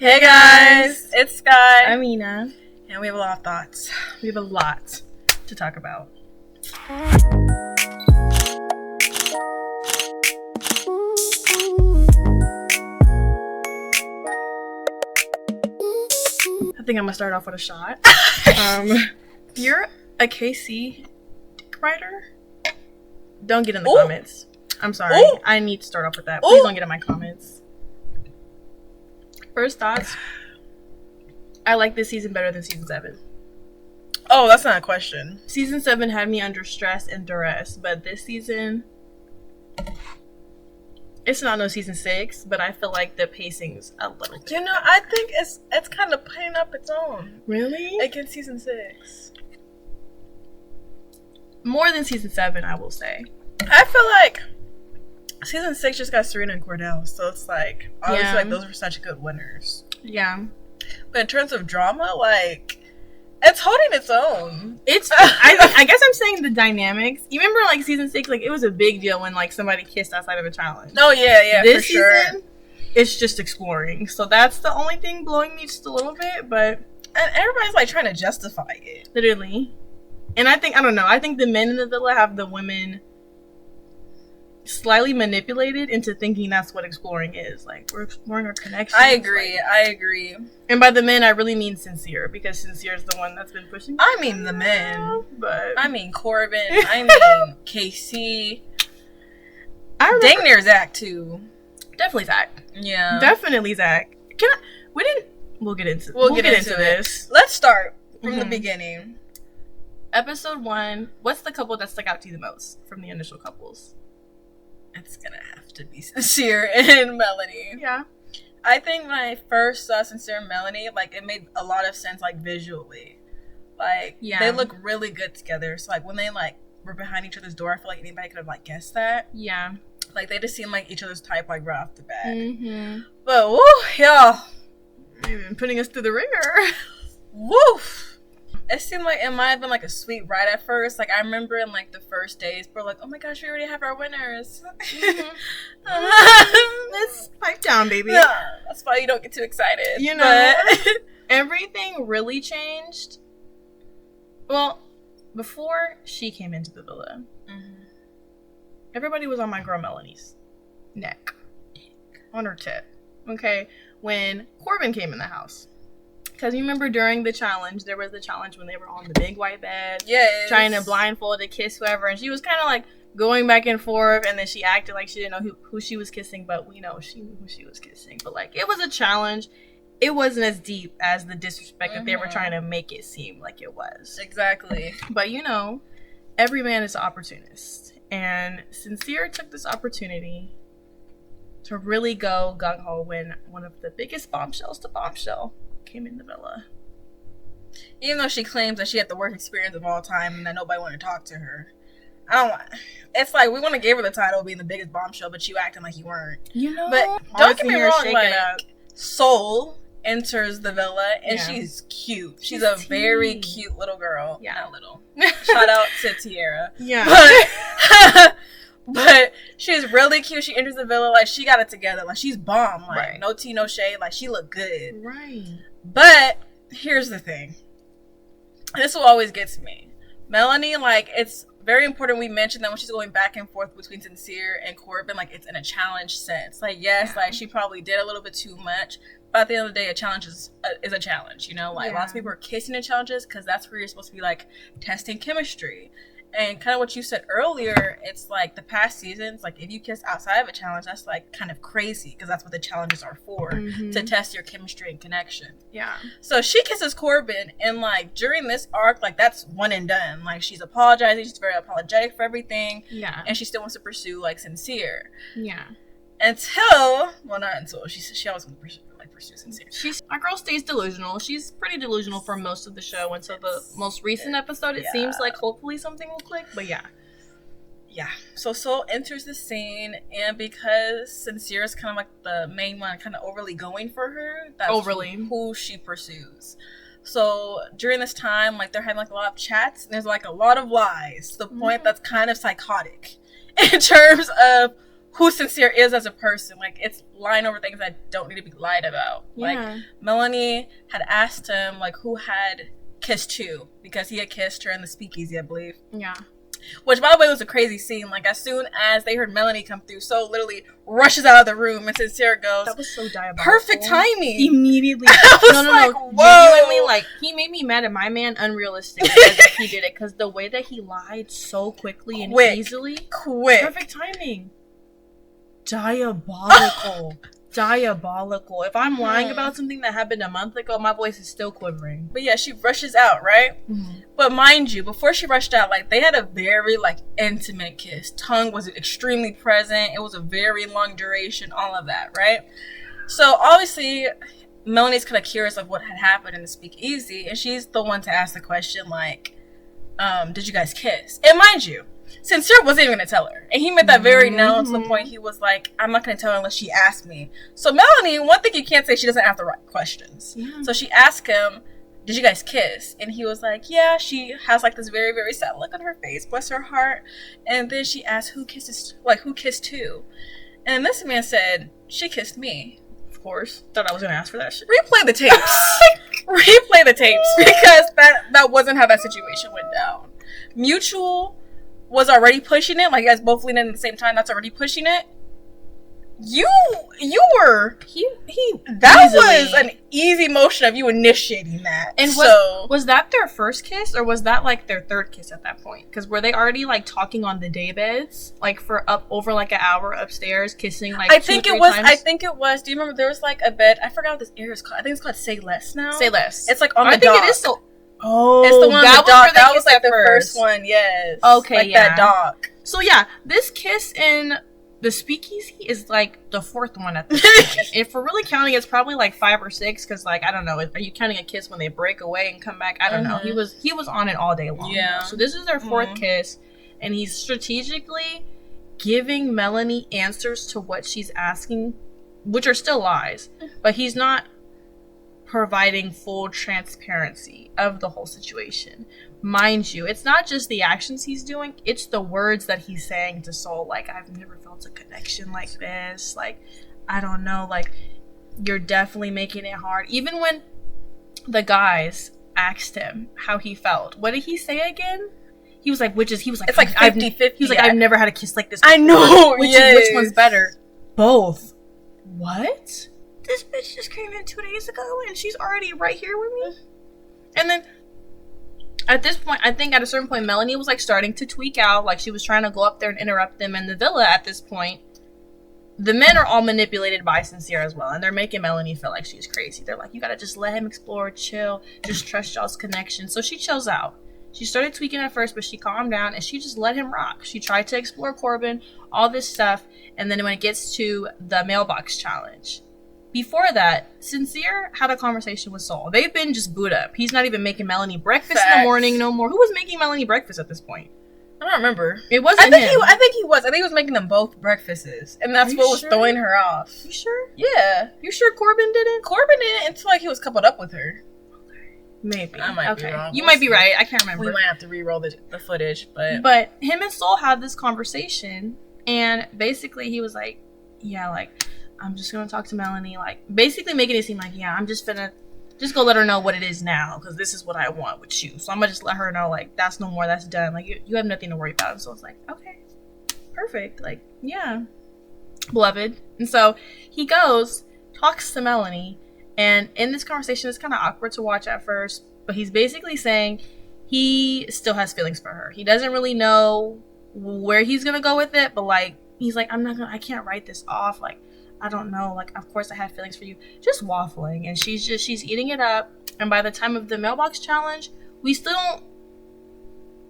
Hey guys, it's Sky. I'm Ina. And we have a lot of thoughts. We have a lot to talk about. I think I'm gonna start off with a shot. You're a KC writer? Don't get in the comments. I'm sorry. Ooh. I need to start off with that. Please don't get in my comments. First thoughts. I like this season better than season 7. Oh, that's not a question. Season 7 had me under stress and duress, but this season, it's not no season 6, but I feel like the pacing's a little bit. You know, I think it's kind of playing up its own. Really? Against season 6. More than season 7, I will say. I feel like season 6 just got Serena and Cordell, so it's like, obviously, like, those were such good winners. Yeah. But in terms of drama, like, it's holding its own. It's, I guess I'm saying the dynamics. You remember, like, season 6, like, it was a big deal when, like, somebody kissed outside of a challenge. Oh, yeah, this for sure. Season, it's just exploring. So that's the only thing blowing me just a little bit, but. And everybody's, like, trying to justify it. Literally. And I think the men in the villa have the women slightly manipulated into thinking that's what exploring is. Like, we're exploring our connections. I agree. And by the men, I really mean Sincere, because Sincere is the one that's been pushing. I mean the men. But I mean Corbin. I mean KC. Dang near Zach, too. Definitely Zach. Yeah. Definitely Zach. We'll get into this. Let's start from the beginning. Episode 1, what's the couple that stuck out to you the most from the initial couples? It's gonna have to be Sincere and Melanie. Yeah. I think when I first saw Sincere and Melanie, like, it made a lot of sense, like, visually. Like, they look really good together. So, like, when they, like, were behind each other's door, I feel like anybody could have, like, guessed that. Yeah. Like, they just seemed like each other's type, like, right off the bat. Mm-hmm. But, woo, y'all. You've been putting us through the ringer. Woof. It seemed like it might have been, like, a sweet ride at first. Like, I remember in, like, the first days, we're like, oh my gosh, we already have our winners. Let's pipe down, baby. Yeah, that's why you don't get too excited. You know, everything really changed. Well, before she came into the villa, everybody was on my girl Melanie's neck. On her tip. Okay? When Corbin came in the house. Because you remember during the challenge, there was the challenge when they were on the big white bed. Yes. Trying to blindfold to kiss whoever. And she was kind of like going back and forth. And then she acted like she didn't know who she was kissing. But we know she knew who she was kissing. But like, it was a challenge. It wasn't as deep as the disrespect that they were trying to make it seem like it was. Exactly. But you know, every man is an opportunist. And Sincere took this opportunity to really go gung-ho when one of the biggest bombshells to bombshell came in the villa. Even though she claims that she had the worst experience of all time and that nobody wanted to talk to her. It's like, we want to give her the title of being the biggest bombshell, but you acting like you weren't. You know? But don't get me wrong, like, Soul enters the villa and she's cute. She's a very cute little girl. Yeah. Not little. Shout out to Tiara. Yeah. But she's really cute. She enters the villa like she got it together. Like, she's bomb. Like, no tea, no shade. Like, she looked good. Right. But here's the thing. This will always get to me. Melanie, like, it's very important we mention that when she's going back and forth between Sincere and Corbin, like, it's in a challenge sense. Like, yes, like, she probably did a little bit too much. But at the end of the day, a challenge is a challenge, you know? Like, lots of people are kissing in challenges because that's where you're supposed to be, like, testing chemistry. And kind of what you said earlier, it's like the past seasons, like, if you kiss outside of a challenge, that's like kind of crazy because that's what the challenges are for, to test your chemistry and connection. Yeah. So she kisses Corbin, and like during this arc, like, that's one and done. Like, she's apologizing, she's very apologetic for everything. Yeah. And she still wants to pursue, like, Sincere. Yeah. Not until she always wants to pursue Sincere. Our girl stays delusional. She's pretty delusional for most of the show until the most recent episode. It seems like hopefully something will click, but yeah. So Soul enters the scene, and because Sincere is kind of like the main one, kind of overly going for her, that's who she pursues. So during this time, like, they're having like a lot of chats, and there's like a lot of lies to the point that's kind of psychotic in terms of who Sincere is as a person. Like, it's lying over things that don't need to be lied about. Yeah. Like, Melanie had asked him, like, who had kissed who, because he had kissed her in the speakeasy, I believe. Yeah. Which, by the way, was a crazy scene. Like, as soon as they heard Melanie come through, Soul literally rushes out of the room, and Sincere goes, that was so diabolical. Perfect timing. Immediately. No. Whoa. Genuinely, like, he made me mad at my man unrealistic as if he did it, because the way that he lied so quickly and easily. Quick. Perfect timing. Diabolical. Diabolical. If I'm lying about something that happened a month ago, my voice is still quivering. But yeah, she rushes out, right? Mm-hmm. But mind you, before she rushed out, like, they had a very, like, intimate kiss. Tongue was extremely present. It was a very long duration, all of that, right? So obviously, Melanie's kind of curious of what had happened in the speakeasy, and she's the one to ask the question, like, did you guys kiss? And mind you, Sincere wasn't even going to tell her. And he made that very known to the point he was like, I'm not going to tell her unless she asks me. So Melanie, one thing you can't say, she doesn't ask the right questions. Yeah. So she asked him, did you guys kiss? And he was like, yeah. She has like this very, very sad look on her face, bless her heart. And then she asked, who kissed who? And this man said, she kissed me. Of course. Thought I was going to ask for that shit. Replay the tapes. Replay the tapes, because that wasn't how that situation went down. Mutual was already pushing it, like, you guys both leaned in at the same time. That's already pushing it. You were that easily. Was an easy motion of you initiating that. And was that their first kiss, or was that like their third kiss at that point? Because were they already like talking on the day beds, like for up over like an hour upstairs, kissing like? I think it was. Do you remember there was like a bed? I forgot what this area is called. I think it's called Say Less now. Say Less. It's like on the dock. I think it is still. Oh, it's the one that dock. That was like the first one. Yes. Okay. Like that dock. So yeah, this kiss in the speakeasy is like the fourth one at this point. If we're really counting, it's probably like 5 or 6, because like I don't know, are you counting a kiss when they break away and come back? I don't know. He was on it all day long. Yeah. So this is their fourth kiss, and he's strategically giving Melanie answers to what she's asking, which are still lies, but he's not providing full transparency of the whole situation. Mind you, it's not just the actions he's doing, it's the words that he's saying to Soul. Like, I've never felt a connection like this. Like, I don't know. Like, you're definitely making it hard. Even when the guys asked him how he felt, what did he say again? He was like, it's like 50-50. He was like, I've never had a kiss like this before. I know. Which one's better? Both. What? This bitch just came in 2 days ago and she's already right here with me? And then at this point, I think at a certain point, Melanie was like starting to tweak out. Like, she was trying to go up there and interrupt them in the villa at this point. The men are all manipulated by Sincere as well, and they're making Melanie feel like she's crazy. They're like, you gotta just let him explore, chill, just trust y'all's connection. So she chills out. She started tweaking at first, but she calmed down and she just let him rock. She tried to explore Corbin, all this stuff, and then when it gets to the mailbox challenge, before that, Sincere had a conversation with Soul. They've been just booed up. He's not even making Melanie breakfast in the morning no more. Who was making Melanie breakfast at this point? I don't remember. It wasn't him. I think he was. I think he was making them both breakfasts. And that's what was throwing her off. You sure? Yeah. You sure Corbin didn't? Corbin didn't until like he was coupled up with her. Maybe. I might be wrong. You might be right. I can't remember. We might have to re-roll the footage. But him and Soul had this conversation. And basically he was like, yeah, like, I'm just gonna talk to Melanie, like, basically making it seem like, yeah, I'm just gonna go let her know what it is now, because this is what I want with you. So I'm gonna just let her know, like, that's no more, that's done. Like, you have nothing to worry about. And so it's like, okay, perfect. Like, yeah, beloved. And so he goes, talks to Melanie, and in this conversation, it's kind of awkward to watch at first, but he's basically saying he still has feelings for her. He doesn't really know where he's gonna go with it, but like, he's like, I can't write this off. Like, I don't know, like, of course I have feelings for you. Just waffling. And she's eating it up. And by the time of the mailbox challenge, we still don't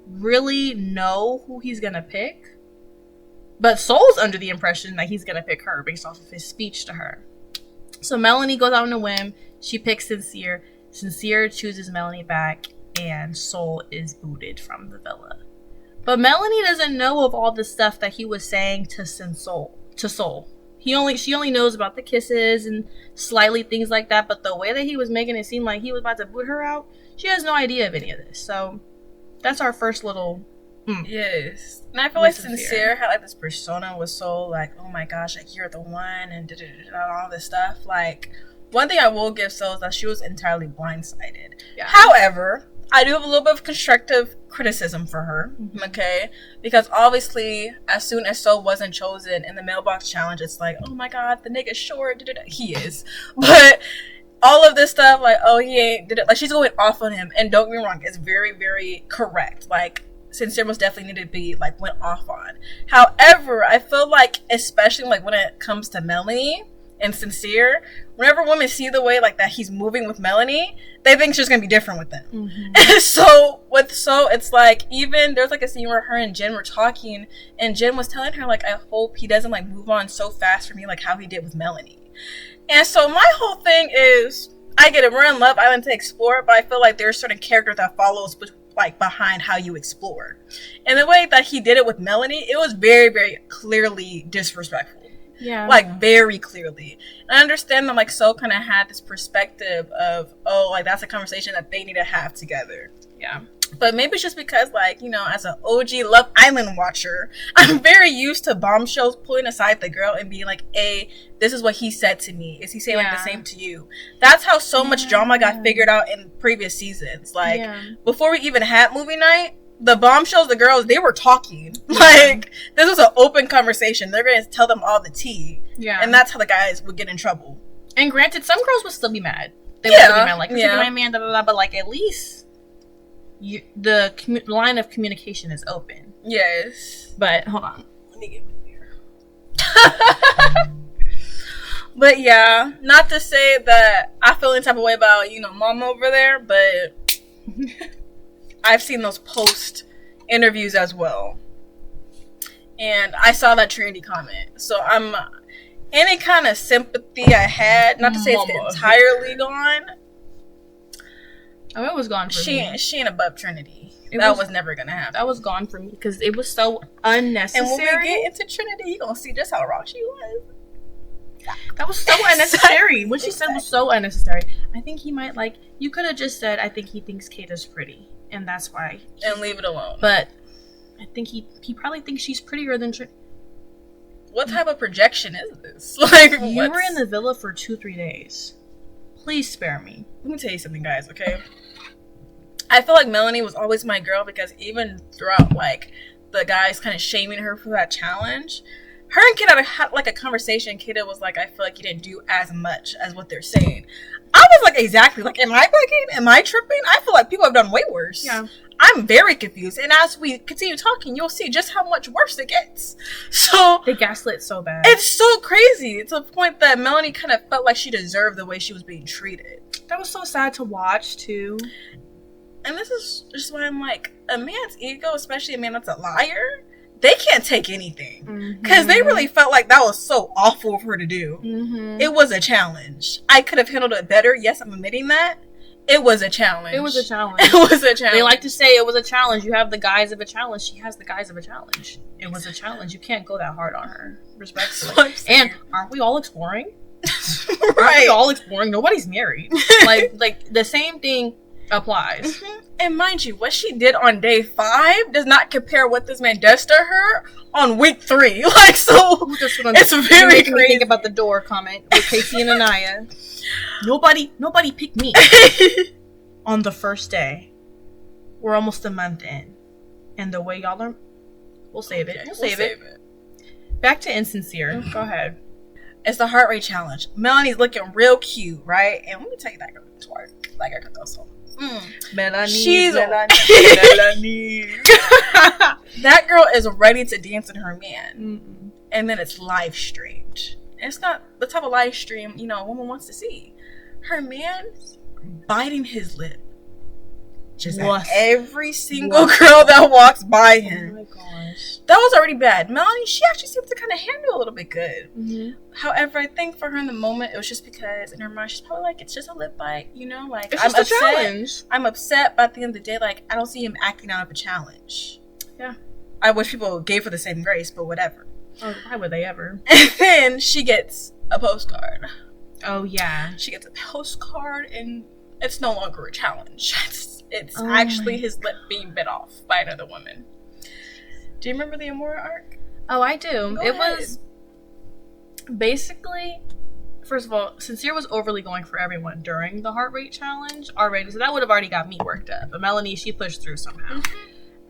really know who he's gonna pick. But Soul's under the impression that he's gonna pick her based off of his speech to her. So Melanie goes out on a whim. She picks Sincere. Sincere chooses Melanie back. And Soul is booted from the villa. But Melanie doesn't know of all the stuff that he was saying to Soul. She only knows about the kisses and slightly things like that, but the way that he was making it seem like he was about to boot her out, she has no idea of any of this. So that's our first little Yes. And I feel like Sincere had like this persona was so like, oh my gosh, like you're the one and all this stuff. Like, one thing I will give So is that she was entirely blindsided. Yeah. However, I do have a little bit of constructive criticism for her, okay? Because obviously, as soon as So wasn't chosen in the mailbox challenge, it's like, oh my god, the nigga's short. He is. But all of this stuff, like, oh, he ain't, like, she's going off on him. And don't get me wrong, it's very, very correct. Like, Sincere most definitely needed to be, like, went off on. However, I feel like, especially, like, when it comes to Melanie and Sincere, whenever women see the way, like, that he's moving with Melanie, they think she's gonna be different with them. And so, with So, it's like, even, there's, like, a scene where her and Jen were talking, and Jen was telling her, like, I hope he doesn't, like, move on so fast for me, like, how he did with Melanie. And so my whole thing is, I get it, we're in Love Island to explore, but I feel like there's certain character that follows like behind how you explore. And the way that he did it with Melanie, it was very, very clearly disrespectful. Yeah. Like, very clearly. And I understand that, like, So kind of had this perspective of, oh, like, that's a conversation that they need to have together. Yeah. But maybe it's just because, like, you know, as an OG Love Island watcher, I'm very used to bombshells pulling aside the girl and being like, hey, this is what he said to me. Is he saying, like, the same to you? That's how so much drama got figured out in previous seasons. Like, before we even had movie night, the bombshells, the girls, they were talking. Like, this was an open conversation. They're going to tell them all the tea. Yeah. And that's how the guys would get in trouble. And granted, some girls would still be mad. They would still be mad. Like, you're my man, but, like, at least the line of communication is open. Yes. But, hold on. Let me get my beer. But, yeah, not to say that I feel any type of way about, you know, Mama over there, but I've seen those post interviews as well. And I saw that Trinity comment. So I'm any kind of sympathy I had, not to say it's entirely gone. Oh, it was gone for me. She ain't above Trinity. That was never gonna happen. That was gone for me because it was so unnecessary. And when we get into Trinity, you're gonna see just how wrong she was. That was so unnecessary. What she said was so unnecessary. I think he might, like, you could have just said, I think he thinks Kata's pretty. And that's why. And leave it alone. But I think he probably thinks she's prettier than Trinity. What type of projection is this? Like, you were in the villa for 2-3 days. Please spare me. Let me tell you something, guys, okay? I feel like Melanie was always my girl because even throughout, like, the guys kind of shaming her for that challenge, her and Kata had, like, a conversation. Kata was like, I feel like you didn't do as much as what they're saying. I was like, exactly. Like, am I bugging? Am I tripping? I feel like people have done way worse. Yeah. I'm very confused. And as we continue talking, you'll see just how much worse it gets. So they gaslit so bad. It's so crazy to the point that Melanie kind of felt like she deserved the way she was being treated. That was so sad to watch, too. And this is just why I'm like, a man's ego, especially a man that's a liar, they can't take anything. Because they really felt like that was so awful for her to do. It was a challenge. I could have handled it better. Yes, I'm admitting that. It was a challenge. It was a challenge. It was a challenge. They like to say it was a challenge. You have the guys of a challenge. She has the guys of a challenge. It was a challenge. You can't go that hard on her. Respectfully. And aren't we all exploring? Right. Aren't we all exploring? Nobody's married. like the same thing applies. And mind you, what she did on day 5 does not compare what this man does to her on week 3. Like, so it's very crazy. Think about the door comment with Casey and Anaya. Nobody picked me on the first day. We're almost a month in, and the way y'all are, we'll save it. We'll save it. Back to Insincere. Go ahead. It's the heart rate challenge. Melanie's looking real cute, right? And let me tell you that girl can twerk. Like, I got those songs. Melanie. She's Melanie. That girl is ready to dance in her man. And then it's live streamed. And it's not the type of live stream, you know, a woman wants to see. Her man biting his lip. Just at every single girl that walks by him. Oh my gosh. That was already bad. Melanie, she actually seems to kind of handle it a little bit good. However, I think for her in the moment, it was just because in her mind, she's probably like, it's just a lip bite, you know? Like, I'm upset. Challenge. I'm upset, but at the end of the day, like, I don't see him acting out of a challenge. Yeah. I wish people gave her the same grace, but whatever. Oh, why would they ever? And then she gets a postcard. Oh, yeah. She gets a postcard, and it's no longer a challenge. It's actually his lip being bit off by another woman. Do you remember the Amora arc? Oh, I do. Go it ahead. was basically, first of all, Sincere was overly going for everyone during the heart rate challenge already, so that would have already got me worked up. But Melanie, she pushed through somehow.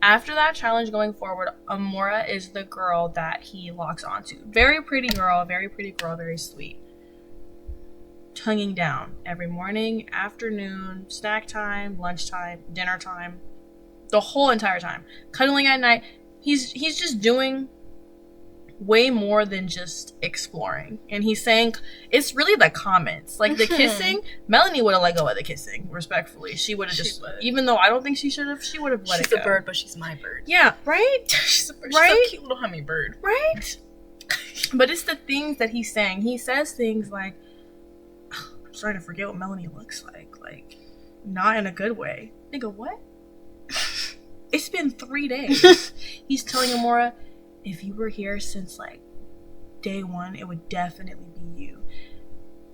After that challenge going forward, Amora is the girl that he locks onto. Very pretty girl, very sweet. Tonguing down every morning, afternoon, snack time, lunchtime, dinner time, the whole entire time. Cuddling at night. He's just doing way more than just exploring. And he's saying, it's really the comments. Like the kissing, Melanie would have let go of the kissing, respectfully. She would have just, even though I don't think she should have, she would have let it go. She's a bird, but she's my bird. Yeah, right? She's a bird. Right? She's a cute little hummingbird. Right? But it's the things that he's saying. He says things like, I'm starting to forget what Melanie looks like. Like, not in a good way. Nigga, what? It's been 3 days. He's telling Amora, if you were here since, like, day one, it would definitely be you.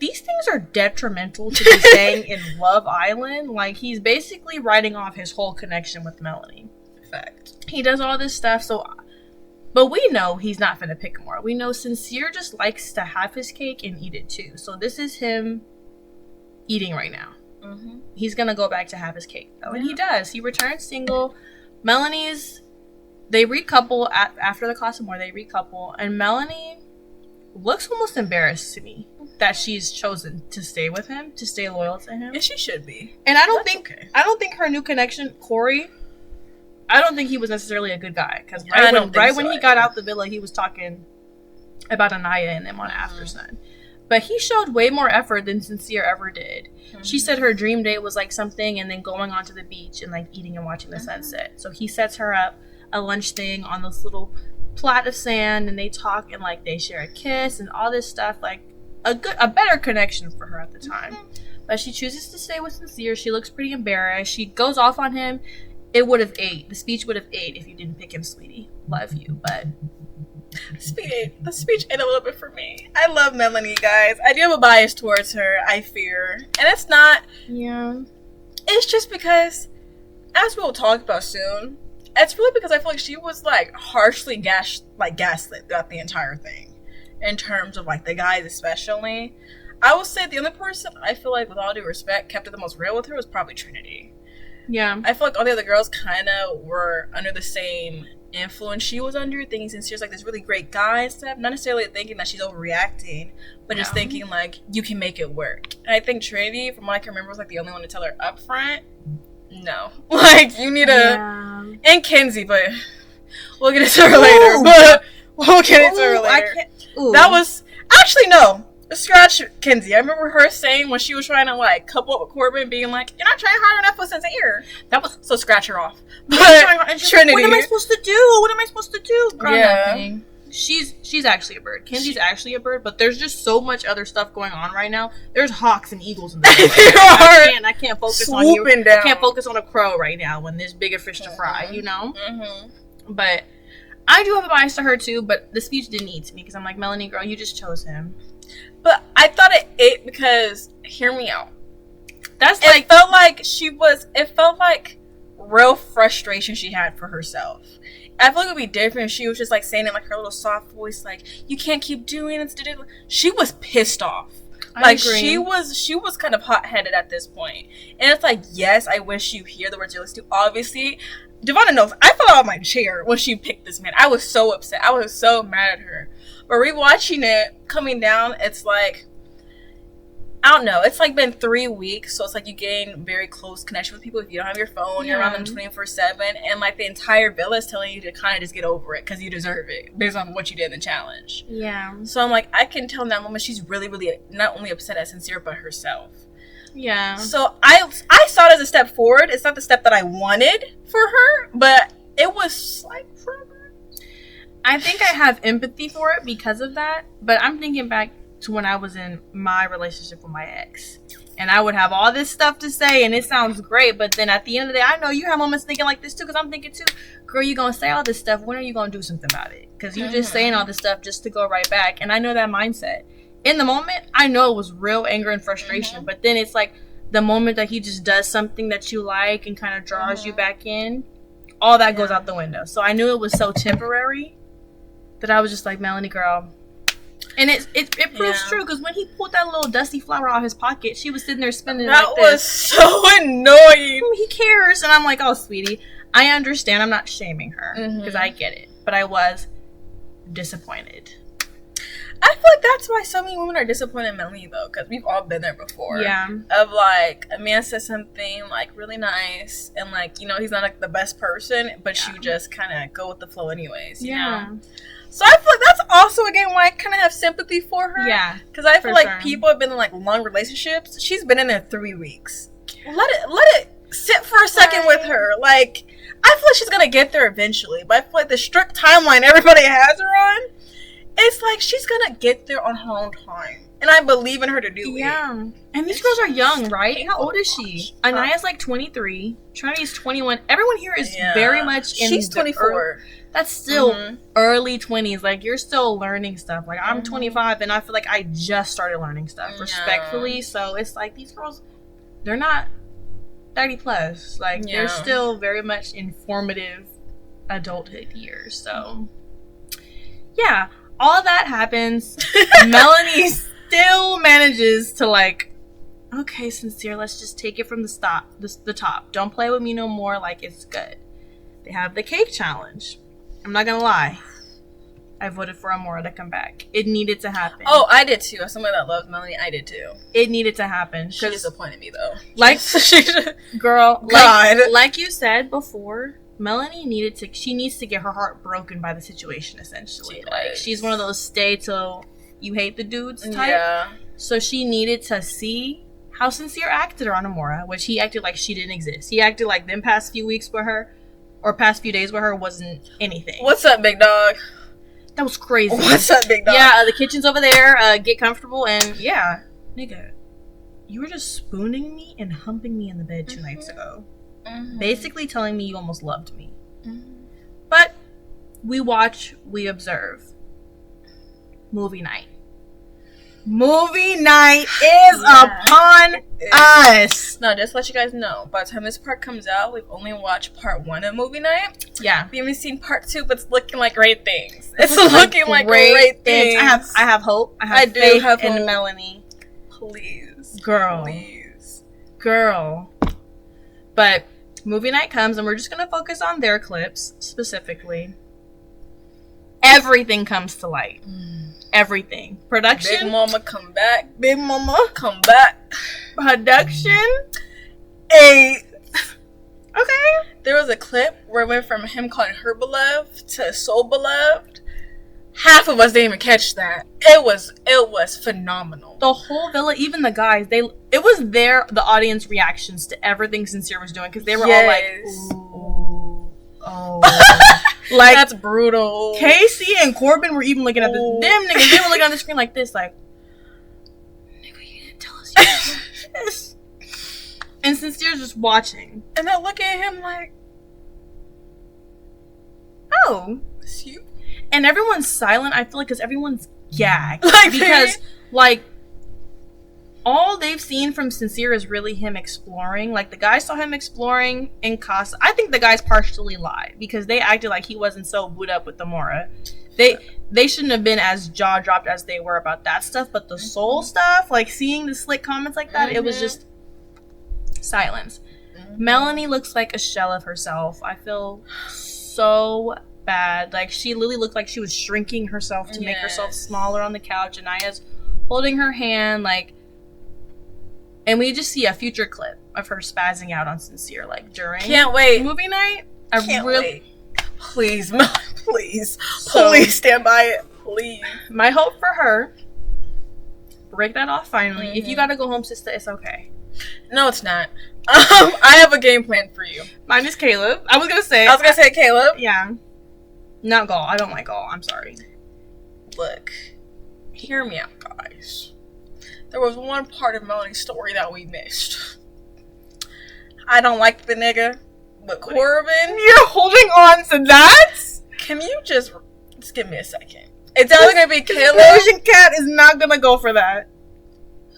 These things are detrimental to be saying in Love Island. Like, he's basically writing off his whole connection with Melanie. Fact. He does all this stuff, so... But we know he's not finna pick Amora. We know Sincere just likes to have his cake and eat it, too. So this is him eating right now. Mm-hmm. He's gonna go back to have his cake, though. And he does. He returns single. Melanie's... They recouple after the Casa Amor. They recouple, and Melanie looks almost embarrassed to me that she's chosen to stay with him, to stay loyal to him. And she should be. And I don't That's think okay. her new connection, Corey. I don't think he was necessarily a good guy because when he got out the villa, he was talking about Anaya and them on After Sun. But he showed way more effort than Sincere ever did. Mm-hmm. She said her dream date was like something, and then going onto the beach and like eating and watching the sunset. So he sets her up a lunch thing on this little plot of sand, and they talk and like they share a kiss and all this stuff, like a better connection for her at the time. But she chooses to stay with Sincere. She looks pretty embarrassed. She goes off on him. It would have ate. The speech would have ate if you didn't pick him, sweetie. Love you, but the speech ate a little bit for me. I love Melanie, guys. I do have a bias towards her, I fear. And it's not... Yeah. It's just because, as we'll talk about soon, it's really because I feel like she was, like, harshly gaslit throughout the entire thing. In terms of, like, the guys especially. I will say the only person I feel like, with all due respect, kept it the most real with her was probably Trinity. Yeah. I feel like all the other girls kind of were under the same influence she was under, thinking Sincere's like this really great guy and stuff. Not necessarily thinking that she's overreacting, but just thinking like, you can make it work. And I think Trinity, from what I can remember, was like the only one to tell her up front, no. Like, you need and Kenzie, but we'll get into her later. But we'll get into her later. That was, actually no. Scratch Kenzie. I remember her saying when she was trying to like couple up with Corbin, being like, "You're not trying hard enough with Sincere." That was so scratch her off. But Trinity, what am I supposed to do? What am I supposed to do? Girl, yeah, nothing. She's actually a bird. Kenzie's actually a bird, but there's just so much other stuff going on right now. There's hawks and eagles in the I can't focus on you. I can't focus on a crow right now when there's bigger fish to fry. You know. Mm-hmm. But I do have a bias to her too. But the speech didn't eat to me because I'm like, Melanie, girl, you just chose him. But I thought it ate because, hear me out. That's like, it felt like real frustration she had for herself. I feel like it would be different if she was just like saying it like her little soft voice, like, you can't keep doing it. She was pissed off. I agree. She was kind of hot-headed at this point. And it's like, yes, I wish you hear the words you're listening to. Obviously, Devonna knows, I fell out of my chair when she picked this man. I was so upset. I was so mad at her. But rewatching it, coming down, it's like, I don't know. It's like been 3 weeks, so it's like you gain very close connection with people. If you don't have your phone, you're around them 24/7, and like the entire villa is telling you to kind of just get over it because you deserve it based on what you did in the challenge. Yeah. So I'm like, I can tell in that moment she's really, really not only upset at Sincere, but herself. Yeah. So I saw it as a step forward. It's not the step that I wanted for her, but it was like forever. I think I have empathy for it because of that, but I'm thinking back to when I was in my relationship with my ex, and I would have all this stuff to say, and it sounds great, but then at the end of the day, I know you have moments thinking like this too, because I'm thinking too, girl, you gonna say all this stuff, when are you gonna do something about it? Because you're just saying all this stuff just to go right back, and I know that mindset. In the moment, I know it was real anger and frustration, but then it's like the moment that he just does something that you like and kind of draws you back in, all that goes out the window. So I knew it was so temporary that I was just like, Melanie, girl. And it proves true, because when he pulled that little dusty flower out of his pocket, she was sitting there spinning it like this. That was so annoying. He cares. And I'm like, oh, sweetie, I understand. I'm not shaming her, because I get it. But I was disappointed. I feel like that's why so many women are disappointed in Melanie, though, because we've all been there before. Yeah. Of, like, a man says something, like, really nice, and, like, you know, he's not, like, the best person, but you just kind of go with the flow anyways, you know? So I feel like that's also, again, why I kind of have sympathy for her. Yeah. Because I feel like people have been in, like, long relationships. She's been in there 3 weeks. Let it sit for a second with her. Like, I feel like she's going to get there eventually, but I feel like the strict timeline everybody has her on, it's like she's gonna get there on her own time, and I believe in her to do it. Yeah, and these girls are young, right? How old is she? Anaya's like 23. Trinity's 21. Everyone here is very much in. She's 24. That's still early 20s. Like, you're still learning stuff. Like, I'm 25, and I feel like I just started learning stuff, respectfully. So it's like these girls, they're not 30 plus. Like, they're still very much in formative adulthood years. So yeah. All that happens. Melanie still manages to, like, okay, Sincere, let's just take it from the top. Don't play with me no more. Like, it's good. They have the cake challenge. I'm not gonna lie. I voted for Amora to come back. It needed to happen. Oh, I did too. As somebody that loves Melanie, I did too. It needed to happen. She disappointed me, though. Like, girl, like you said before, Melanie needs to get her heart broken by the situation, essentially. Like, she's one of those stay till you hate the dudes type. Yeah. So she needed to see how Sincere acted on Amora, which he acted like she didn't exist. He acted like them past few weeks with her, or past few days with her, wasn't anything. What's up, big dog? That was crazy. What's up, big dog? Yeah, the kitchen's over there. Get comfortable, and yeah, nigga, you were just spooning me and humping me in the bed 2 nights ago. Basically telling me you almost loved me. But we watch, we observe. Movie night. Movie night is upon us. No, just to let you guys know, by the time this part comes out, we've only watched part 1 of movie night. Yeah. We haven't seen part 2, but it's looking like great things. It's looking like great things. I have hope. I do have faith in Melanie. Please. Girl. But movie night comes, and we're just going to focus on their clips specifically. Everything comes to light. Everything. Production. Big mama come back. Big mama come back. Production. Okay. There was a clip where it went from him calling her beloved to so beloved. Half of us didn't even catch that. It was phenomenal. The whole villa, even the guys, it was the audience reactions to everything Sincere was doing, because they were all like, ooh, oh. Like, that's brutal. Casey and Corbin were even looking at them niggas, they were looking on the screen like this, like, nigga, you didn't tell us you did this. And Sincere's just watching. And they're looking at him like, oh, it's you? And everyone's silent, I feel like, because everyone's gagged. Like, because, like, all they've seen from Sincere is really him exploring. Like, the guys saw him exploring in Casa. I think the guys partially lied, because they acted like he wasn't so booed up with Amora. They shouldn't have been as jaw-dropped as they were about that stuff, but the soul stuff, like, seeing the slick comments like that, it was just silence. Melanie looks like a shell of herself. I feel so bad. Like, she literally looked like she was shrinking herself to make herself smaller on the couch, and Naya's holding her hand, like, and we just see a future clip of her spazzing out on Sincere, like, during movie night. Can't wait. Please, please stand by it, please. My hope for her, break that off finally. If you gotta go home, sister, it's okay. No, it's not. I have a game plan for you. Mine is Caleb. I was gonna say Caleb. Yeah. Not Gaul. I don't like Gaul. I'm sorry. Look, hear me out, guys. There was one part of Melanie's story that we missed. I don't like the nigga, but Corbin. You're holding on to that? Can you just give me a second? It's either gonna be Caleb. Asian cat is not gonna go for that.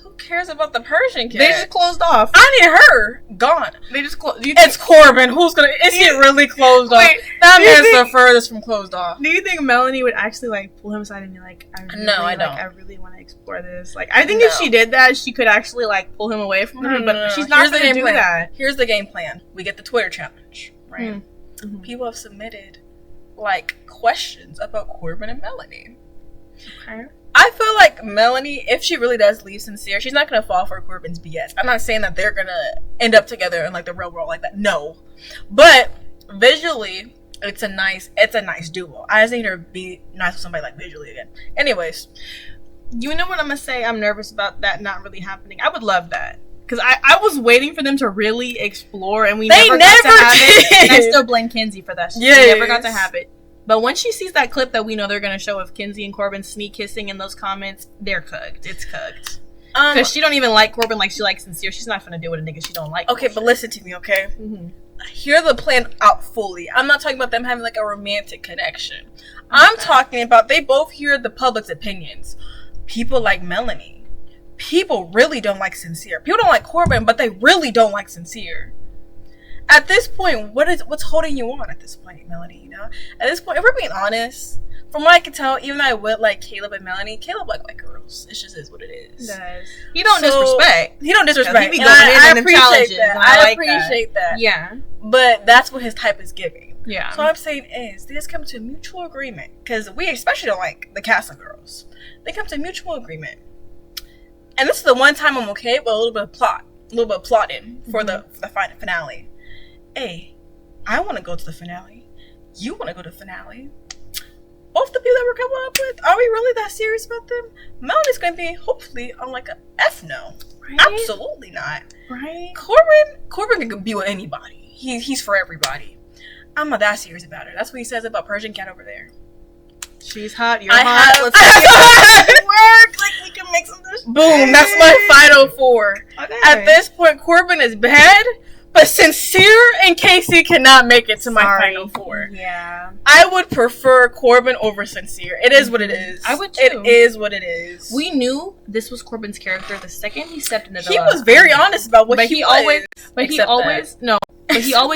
Who cares about the Persian cat? They just closed off. I need her gone. They just closed. It's Corbin. Who's gonna? Is he really closed off? That man's the furthest from closed off. Do you think Melanie would actually like pull him aside and be like, I don't. I really want to explore this. Like, I think if she did that, she could actually like pull him away from her. But she's not going to do that. Here's the game plan. We get the Twitter challenge, right? Mm-hmm. People have submitted like questions about Corbin and Melanie. Okay. I feel like Melanie, if she really does leave Sincere, she's not gonna fall for Corbin's BS. I'm not saying that they're gonna end up together in like the real world like that. No, but visually, it's a nice duo. I just need her to be nice with somebody like visually again. Anyways, you know what I'm gonna say? I'm nervous about that not really happening. I would love that because I was waiting for them to really explore, and they never got to have it. And I still blame Kinsey for that. They never got to have it. But once she sees that clip that we know they're going to show of Kinsey and Corbin sneak kissing in those comments, they're cooked. It's cooked. Because she don't even like Corbin like she likes Sincere. She's not going to deal with a nigga she don't like. Okay, but listen to me, okay? Mm-hmm. Hear the plan out fully. I'm not talking about them having like a romantic connection. I'm talking about they both hear the public's opinions. People like Melanie. People really don't like Sincere. People don't like Corbin, but they really don't like Sincere. At this point, what's holding you on at this point, Melanie, you know? At this point, if we're being honest, from what I can tell, even though I would like Caleb and Melanie, Caleb like white girls. It just is what it is. Does. He don't disrespect. He don't disrespect. He be going in them challenges. I appreciate that. Yeah. But that's what his type is giving. Yeah. So what I'm saying is, they just come to a mutual agreement. Because we especially don't like the Casa girls. They come to a mutual agreement. And this is the one time I'm okay with a little bit of plotting for the finale. Hey, I want to go to the finale. You want to go to the finale. Both the people that we're coming up with, are we really that serious about them? Melanie's going to be, hopefully, on like a F no. Right? Absolutely not. Right? Corbin can be with anybody. He's for everybody. I'm not that serious about her. That's what he says about Persian Cat over there. She's hot. You're hot. Let's make it work. Like, we can make some of this. Boom. That's my final 4. Okay. At this point, Corbin is bad. But Sincere and Casey cannot make it to my final 4. Yeah. I would prefer Corbin over Sincere. It is what it is. I would too. It is what it is. We knew this was Corbin's character the second he stepped into the He was very honest about what he always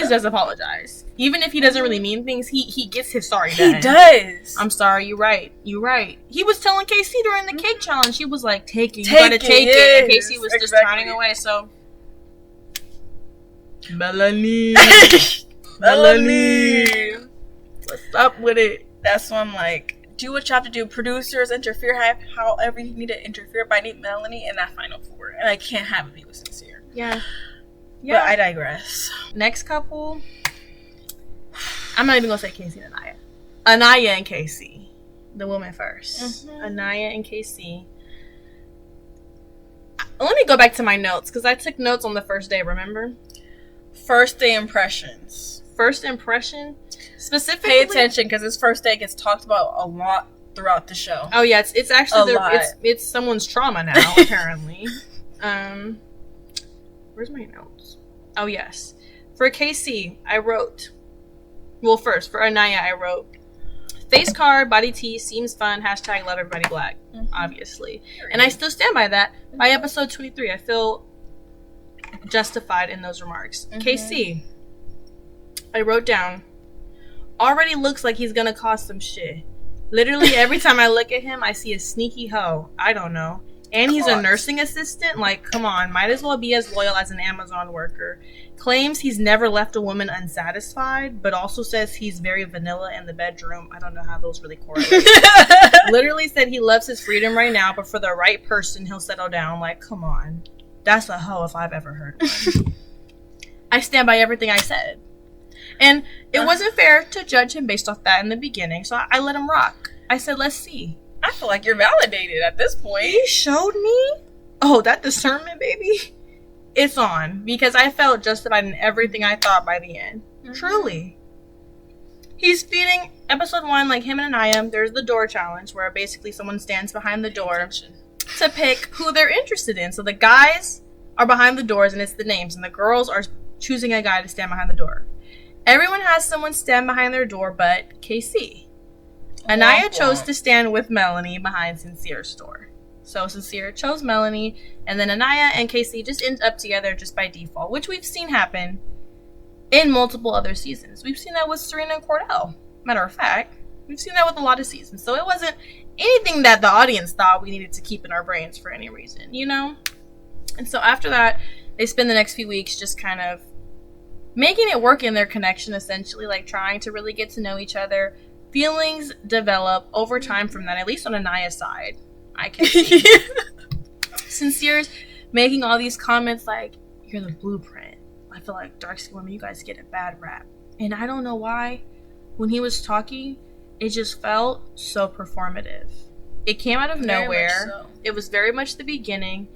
does apologize. Even if he doesn't really mean things, he gets his sorry done. He does. I'm sorry, you're right. He was telling Casey during the cake challenge, he was like, take it. You gotta take it. And Casey was just turning away, so... Melanie. What's up with it? That's why I'm like, do what you have to do. Producers interfere however you need to interfere, but I need Melanie in that final 4. And I can't have it be with Sincere. Yeah. But I digress. Next couple. I'm not even going to say Casey and Anaya. Anaya and Casey. The woman first. Mm-hmm. Anaya and Casey. Let me go back to my notes, because I took notes on the first day, remember? First day impressions. First impression? Specifically... Pay attention, because this first day gets talked about a lot throughout the show. Oh, yeah. It's actually... It's someone's trauma now, apparently. Where's my notes? Oh, yes. For Casey, I wrote... Well, first, for Anaya, I wrote... Face card, body tee, seems fun, hashtag love everybody black, obviously. And I still stand by that. By episode 23, I feel justified in those remarks. KC, I wrote down, already looks like he's gonna cause some shit. Literally every time I look at him, I see a sneaky hoe. I don't know. And he's a nursing assistant? Like, come on, might as well be as loyal as an Amazon worker. Claims he's never left a woman unsatisfied, but also says he's very vanilla in the bedroom. I don't know how those really correlate. Literally said he loves his freedom right now, but for the right person, he'll settle down. Like, come on. That's a hoe if I've ever heard one. I stand by everything I said. And it wasn't fair to judge him based off that in the beginning, so I let him rock. I said, let's see. I feel like you're validated at this point. He showed me? Oh, that discernment, baby. It's on. Because I felt justified in everything I thought by the end. Truly. He's feeding episode 1, like him and Anaya. There's the door challenge, where basically someone stands behind the door to pick who they're interested in. So the guys are behind the doors, and it's the names. And the girls are choosing a guy to stand behind the door. Everyone has someone stand behind their door but KC. Anaya chose to stand with Melanie behind Sincere's door. So Sincere chose Melanie, and then Anaya and Casey just end up together just by default, which we've seen happen in multiple other seasons. We've seen that with Serena and Cordell. Matter of fact, we've seen that with a lot of seasons. So it wasn't anything that the audience thought we needed to keep in our brains for any reason, you know? And so after that, they spend the next few weeks just kind of making it work in their connection, essentially, like trying to really get to know each other. Feelings develop over time from that, at least on Anaya's side. I can see. Sincere's making all these comments like, you're the blueprint. I feel like dark-skinned women, you guys get a bad rap. And I don't know why, when he was talking, it just felt so performative. It came out of nowhere. So. It was very much the beginning.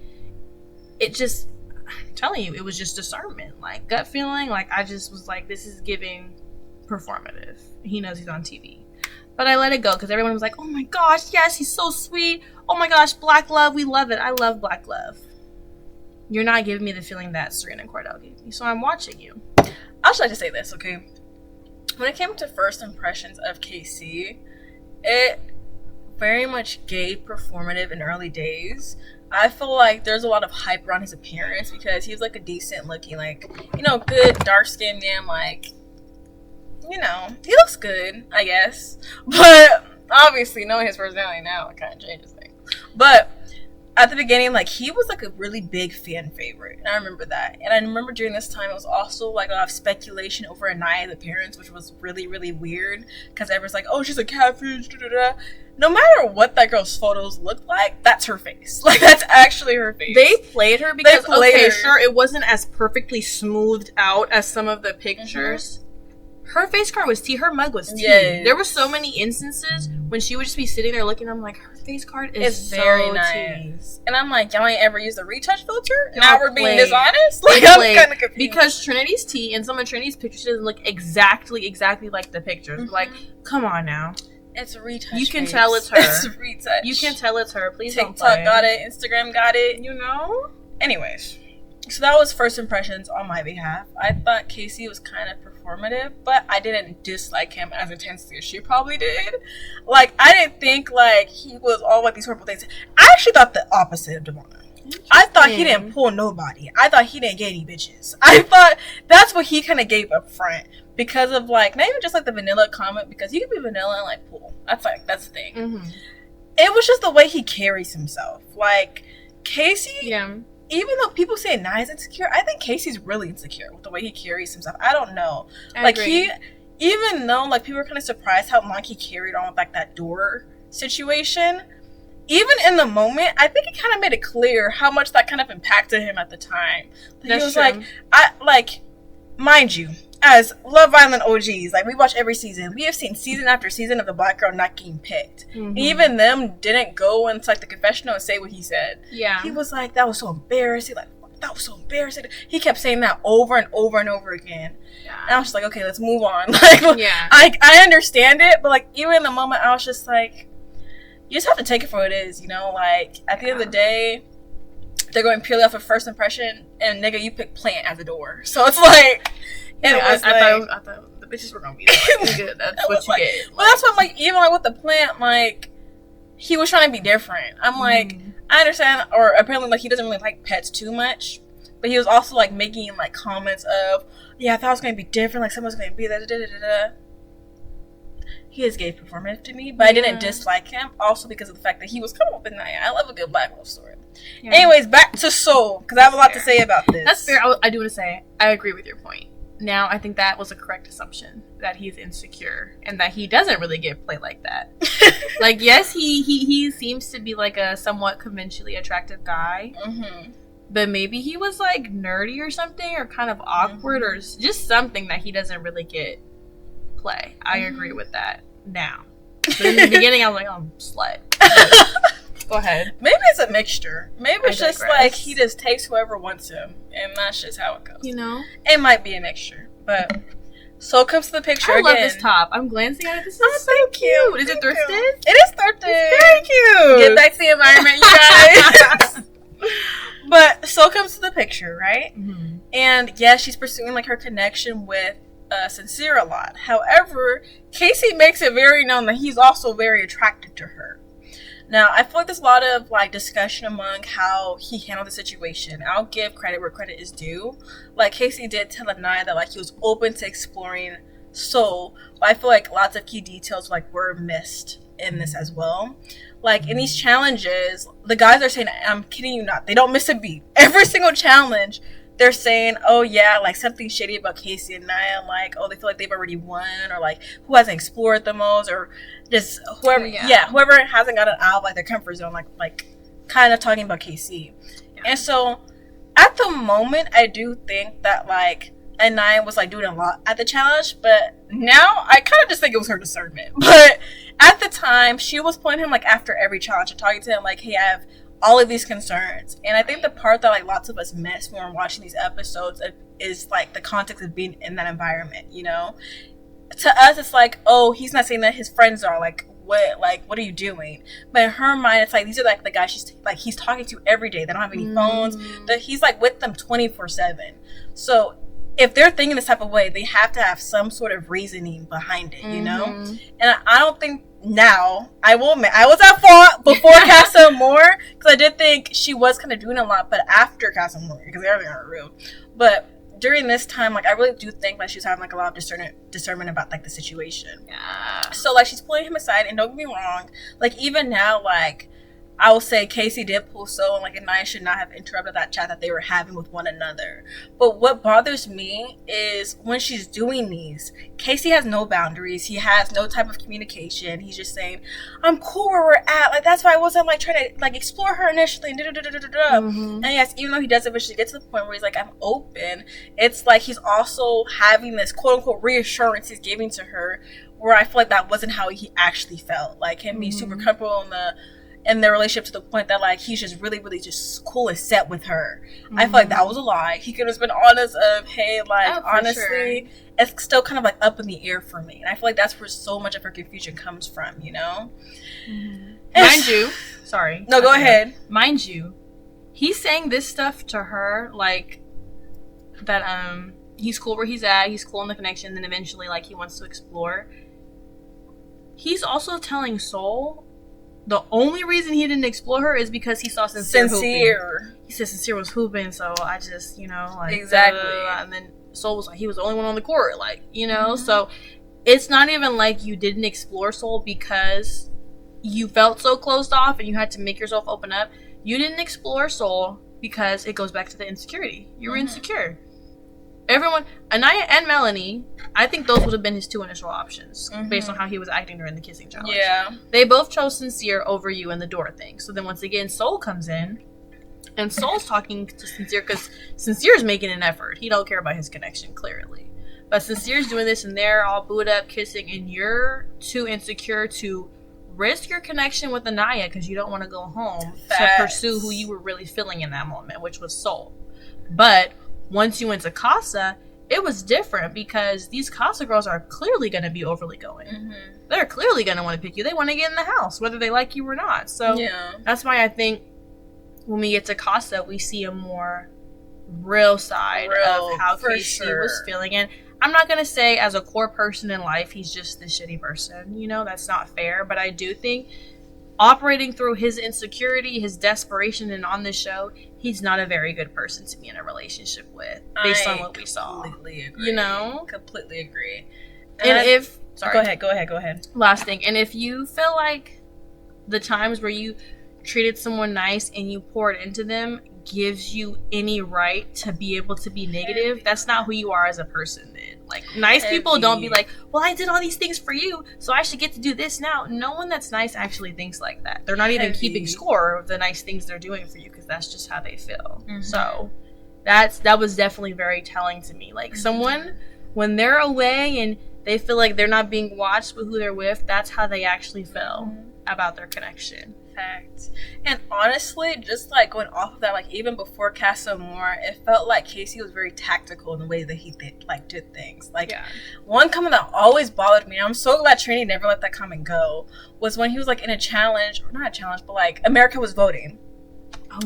It just, I'm telling you, it was just discernment. Like, gut feeling. Like, I just was like, this is giving performative. He knows he's on TV. But I let it go because everyone was like, oh my gosh, yes, he's so sweet. Oh my gosh, Black love, we love it. I love Black love. You're not giving me the feeling that Serena and Cordell gave me, so I'm watching you. I also like to say this, okay? When it came to first impressions of KC, it very much gave performative in early days. I feel like there's a lot of hype around his appearance because he's like a decent looking, like, you know, good dark-skinned man, like, you know, he looks good, I guess. But obviously, knowing his personality now, it kind of changes things. But at the beginning, like, he was like a really big fan favorite, and I remember that. And I remember during this time, it was also like a lot of speculation over Anaya's appearance, which was really, really weird because everyone's like, oh, she's a catfish, da-da-da. No matter what that girl's photos looked like, that's her face. Like, that's actually her face. They played her because, sure, it wasn't as perfectly smoothed out as some of the pictures. Mm-hmm. Her face card was tea. Her mug was tea. Yes. There were so many instances when she would just be sitting there looking. I'm like, her face card is very nice. And I'm like, y'all ain't ever used the retouch filter? Now we're being dishonest? Like, I'm kind of confused. Because Trinity's tea and some of Trinity's pictures doesn't look exactly like the pictures. Mm-hmm. Like, come on now. It's a retouch. You can tell it's her. It's a retouch. You can tell it's her. Please TikTok don't play. Got it. Instagram got it. You know? Anyways. So that was first impressions on my behalf. I thought Casey was kind of performative, but I didn't dislike him as intensely as she probably did. Like, I didn't think, like, he was all like these horrible things. I actually thought the opposite of Devon. I thought he didn't pull nobody. I thought he didn't get any bitches. I thought that's what he kind of gave up front because of, like, not even just like the vanilla comment, because you can be vanilla and like pull. That's the thing. Mm-hmm. It was just the way he carries himself. Like, Casey. Yeah. Even though people say Nia's insecure, I think Casey's really insecure with the way he carries himself. I don't know. I agree. Even though, like, people were kind of surprised how long he carried on with, like, that door situation, even in the moment, I think he kind of made it clear how much that kind of impacted him at the time. He was true. Like, mind you, as Love Island OGs, like, we watch every season. We have seen season after season of the black girl not getting picked. Mm-hmm. Even them didn't go into, like, the confessional and say what he said. Yeah. He was like, that was so embarrassing. Like, that was so embarrassing. He kept saying that over and over and over again. Yeah. And I was just like, okay, let's move on. Like, yeah. I understand it, but, like, even in the moment, I was just like, you just have to take it for what it is, you know? Like, at the end of the day, they're going purely off of first impression, and nigga, you pick plant at the door. So it's like... I thought the bitches were gonna be like, good. That's what you get. Well, that's what, like, even like with the plant, like, he was trying to be different. I'm like, I understand, or apparently, like, he doesn't really like pets too much, but he was also like making like comments of, yeah, I thought it was gonna be different, like someone's gonna be that. He is gay performative to me, but I didn't dislike him, also because of the fact that he was coming up with Nia. I love a good black love story. Yeah. Anyways, back to Soul, because I have a lot to say about this. That's fair. I do want to say, I agree with your point. Now, I think that was a correct assumption, that he's insecure and that he doesn't really get played like that. Like, yes, he seems to be like a somewhat conventionally attractive guy, but maybe he was like nerdy or something, or kind of awkward, or just something that he doesn't really get play. I agree with that now. But in the beginning, I was like, oh, I'm slut. Go ahead. Maybe it's a mixture. Maybe it's just like he just takes whoever wants him, and that's just how it goes. You know? It might be a mixture, but So comes to the picture again. I love this top. I'm glancing at it. This is so cute. Is it thrifted? It is thrifted. It's very cute. Get back to the environment, you guys. But so comes to the picture, right? Mm-hmm. And yes, she's pursuing like her connection with Sincere a lot. However, Casey makes it very known that he's also very attracted to her. Now, I feel like there's a lot of like discussion among how he handled the situation. I'll give credit where credit is due. Like Casey did tell Anaya that like he was open to exploring Soul, but I feel like lots of key details like were missed in this as well. Like in these challenges, the guys are saying, I'm kidding you not, they don't miss a beat. Every single challenge, they're saying, oh yeah, like something shady about Casey and Nia, like, oh, they feel like they've already won, or like who hasn't explored the most, or just whoever, whoever hasn't gotten out of like their comfort zone, like kind of talking about Casey. Yeah. And so at the moment, I do think that like Nia was like doing a lot at the challenge, but now I kind of just think it was her discernment. But at the time, she was pulling him like after every challenge and talking to him like, hey, I have all of these concerns. And I think the part that like lots of us miss when we're watching these episodes is like the context of being in that environment, you know? To us, it's like, oh, he's not saying that his friends are like, what are you doing? But in her mind, it's like these are like the guys he's talking to every day. They don't have any phones. He's like with them 24/7. So if they're thinking this type of way, they have to have some sort of reasoning behind it, you know? And I don't think now, I will admit, I was at fault before Casa Amor, because I did think she was kind of doing a lot, but after Casa Amor, because everything got real. But during this time, like, I really do think like she was having like a lot of discernment about like the situation. Yeah. So like she's pulling him aside, and don't get me wrong, like even now, like I will say Casey did pull so, and like Anaya should not have interrupted that chat that they were having with one another. But what bothers me is when she's doing these, Casey has no boundaries. He has no type of communication. He's just saying, I'm cool where we're at. Like, that's why I wasn't like trying to like explore her initially. And yes, even though he does eventually get to the point where he's like, I'm open, it's like he's also having this quote unquote reassurance he's giving to her, where I feel like that wasn't how he actually felt. Like him being super comfortable in their relationship to the point that like he's just really just cool and set with her. I feel like that was a lie. He could have been honest of, hey, like honestly, it's still kind of like up in the air for me. And I feel like that's where so much of her confusion comes from, you know? Mind you, sorry. No, go ahead. Mind you, he's saying this stuff to her like that he's cool where he's at, he's cool in the connection, then eventually like he wants to explore. He's also telling Soul the only reason he didn't explore her is because he saw Sincere hooping. He said Sincere was hooping, so I just, you know, like... Exactly. And then Soul was like, he was the only one on the court, like, you know? So it's not even like you didn't explore Soul because you felt so closed off and you had to make yourself open up. You didn't explore Soul because it goes back to the insecurity. You were insecure. Everyone, Anaya and Melanie, I think those would have been his two initial options based on how he was acting during the kissing challenge. Yeah. They both chose Sincere over you in the door thing. So then once again, Soul comes in, and Soul's talking to Sincere because Sincere's making an effort. He don't care about his connection, clearly. But Sincere's doing this, and they're all booed up, kissing, and you're too insecure to risk your connection with Anaya because you don't want to go home to pursue who you were really feeling in that moment, which was Soul. But once you went to Casa, it was different because these Casa girls are clearly going to be overly going. They're clearly going to want to pick you. They want to get in the house, whether they like you or not. So that's why I think when we get to Casa, we see a more real side of how Casey was feeling. And I'm not going to say as a core person in life, he's just this shitty person. You know, that's not fair. But I do think operating through his insecurity, his desperation, and on this show, he's not a very good person to be in a relationship with, based on what we saw. Completely agree. You know? Completely agree. And Sorry. Go ahead. Last thing. And if you feel like the times where you treated someone nice and you poured into them gives you any right to be able to be negative, that's not who you are as a person then. Like, nice people don't be like, well, I did all these things for you, so I should get to do this now. No one that's nice actually thinks like that. They're not even keeping score of the nice things they're doing for you because that's just how they feel. So that was definitely very telling to me. Like, someone, when they're away and they feel like they're not being watched with who they're with, that's how they actually feel about their connection. Fact. And honestly, just like going off of that, like even before Casa Amor, it felt like Casey was very tactical in the way that he did things. Like one comment that always bothered me, and I'm so glad Trini never let that comment go, was when he was like in a challenge, or not a challenge, but like America was voting.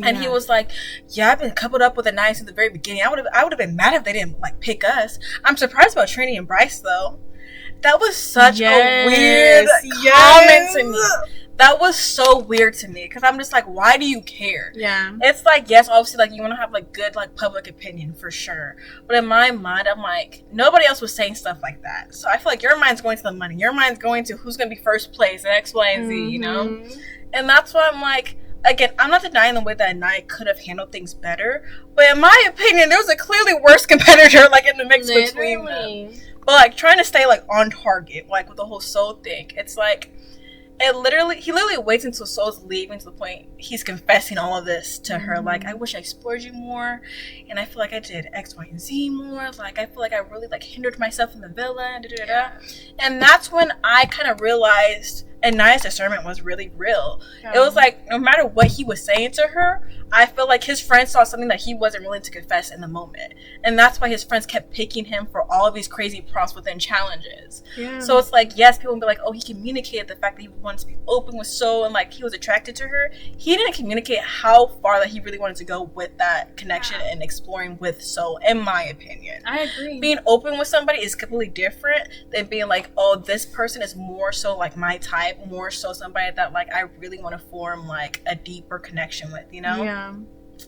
And he was like, yeah, I've been coupled up with a nice in the very beginning. I would have been mad if they didn't like pick us. I'm surprised about Trini and Bryce though. That was such a weird comment to me. That was so weird to me because I'm just like, why do you care? Yeah. It's like, yes, obviously, like, you want to have like good like public opinion for sure, but in my mind, I'm like, nobody else was saying stuff like that. So I feel like your mind's going to the money. Your mind's going to who's going to be first place and X, Y, and Z. You know, and that's why I'm like. Again, I'm not denying the way that Anaya could have handled things better, but in my opinion, there was a clearly worse competitor, like, in the mix between them. But, like, trying to stay, like, on target, like, with the whole Soul thing, it's like, he literally waits until Soul's leaving to the point he's confessing all of this to her, like, I wish I explored you more, and I feel like I did X, Y, and Z more, like, I feel like I really, like, hindered myself in the villa, and that's when I kind of realized Anaya's discernment was really real. It was like, no matter what he was saying to her, I feel like his friends saw something that he wasn't willing to confess in the moment. And that's why his friends kept picking him for all of these crazy prompts within challenges. Yeah. So it's like, yes, people would be like, oh, he communicated the fact that he wanted to be open with Soul and like he was attracted to her. He didn't communicate how far that he really wanted to go with that connection and exploring with Soul, in my opinion. I agree. Being open with somebody is completely different than being like, oh, this person is more so like my type, more so somebody that like I really want to form like a deeper connection with, you know? Yeah.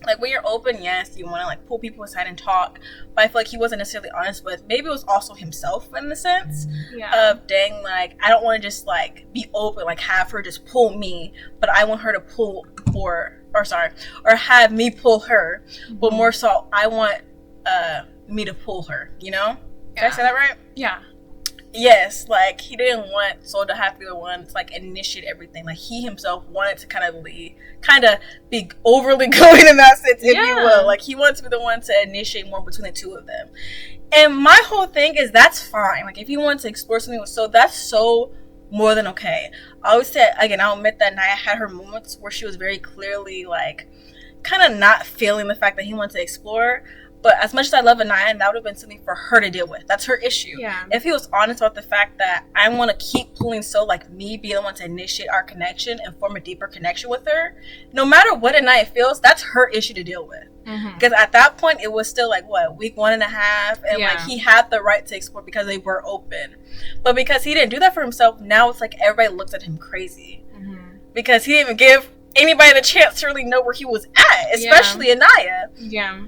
Like when you're open, yes, you want to like pull people aside and talk, but I feel like he wasn't necessarily honest with, maybe it was also himself in the sense of, dang, like I don't want to just like be open, like have her just pull me, but I want her to pull or have me pull her, but more so I want me to pull her, you know? Did I say that right? Yeah. Yes, like he didn't want Soul to have to be the one to like initiate everything. Like he himself wanted to kind of be overly going in that sense, if you will. Like he wanted to be the one to initiate more between the two of them. And my whole thing is that's fine. Like if you want to explore something with Soul, that's so more than okay. I always say, again, I'll admit that Naya had her moments where she was very clearly like kind of not feeling the fact that he wanted to explore. But as much as I love Anaya, that would have been something for her to deal with. That's her issue. Yeah. If he was honest about the fact that I want to keep pulling Soul, like me being the one to initiate our connection and form a deeper connection with her, no matter what Anaya feels, that's her issue to deal with. Because at that point, it was still like, week 1.5? And like he had the right to explore because they were open. But because he didn't do that for himself, now it's like everybody looks at him crazy. Because he didn't even give anybody the chance to really know where he was at, especially Anaya. Yeah.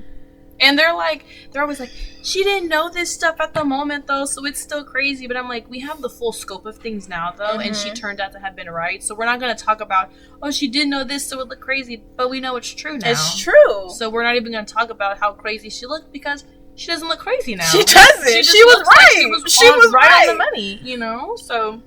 And they're always like, she didn't know this stuff at the moment, though, so it's still crazy. But I'm like, we have the full scope of things now, though, and she turned out to have been right. So we're not going to talk about, oh, she did know this, so it looked crazy. But we know it's true now. It's true. So we're not even going to talk about how crazy she looked because she doesn't look crazy now. She doesn't. She was right. Like she was right on the money, you know? So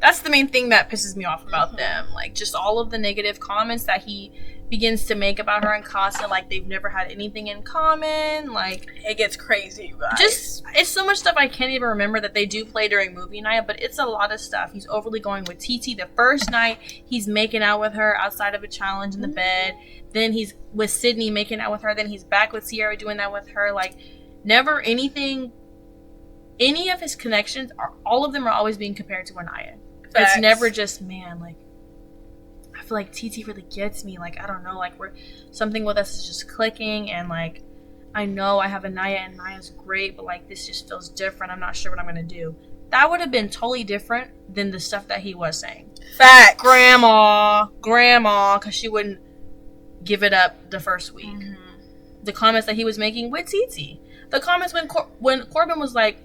that's the main thing that pisses me off about them. Like, just all of the negative comments that he begins to make about her and Casa, like they've never had anything in common. Like it gets crazy, you guys. Just it's so much stuff I can't even remember that they do play during movie night, but it's a lot of stuff. He's overly going with TT. The first night he's making out with her outside of a challenge in the bed. Then he's with Sydney making out with her. Then he's back with Sierra doing that with her. Like never anything. Any of his connections all of them are always being compared to Anaya. It's never just like. I feel like TT really gets me. Like, I don't know, like something with us is just clicking, and like I know I have Anaya and Naya's great, but like this just feels different. I'm not sure what I'm gonna do. That would have been totally different than the stuff that he was saying. Fact. Grandma, because she wouldn't give it up the first week. The comments that he was making with TT. The comments when Corbin was like,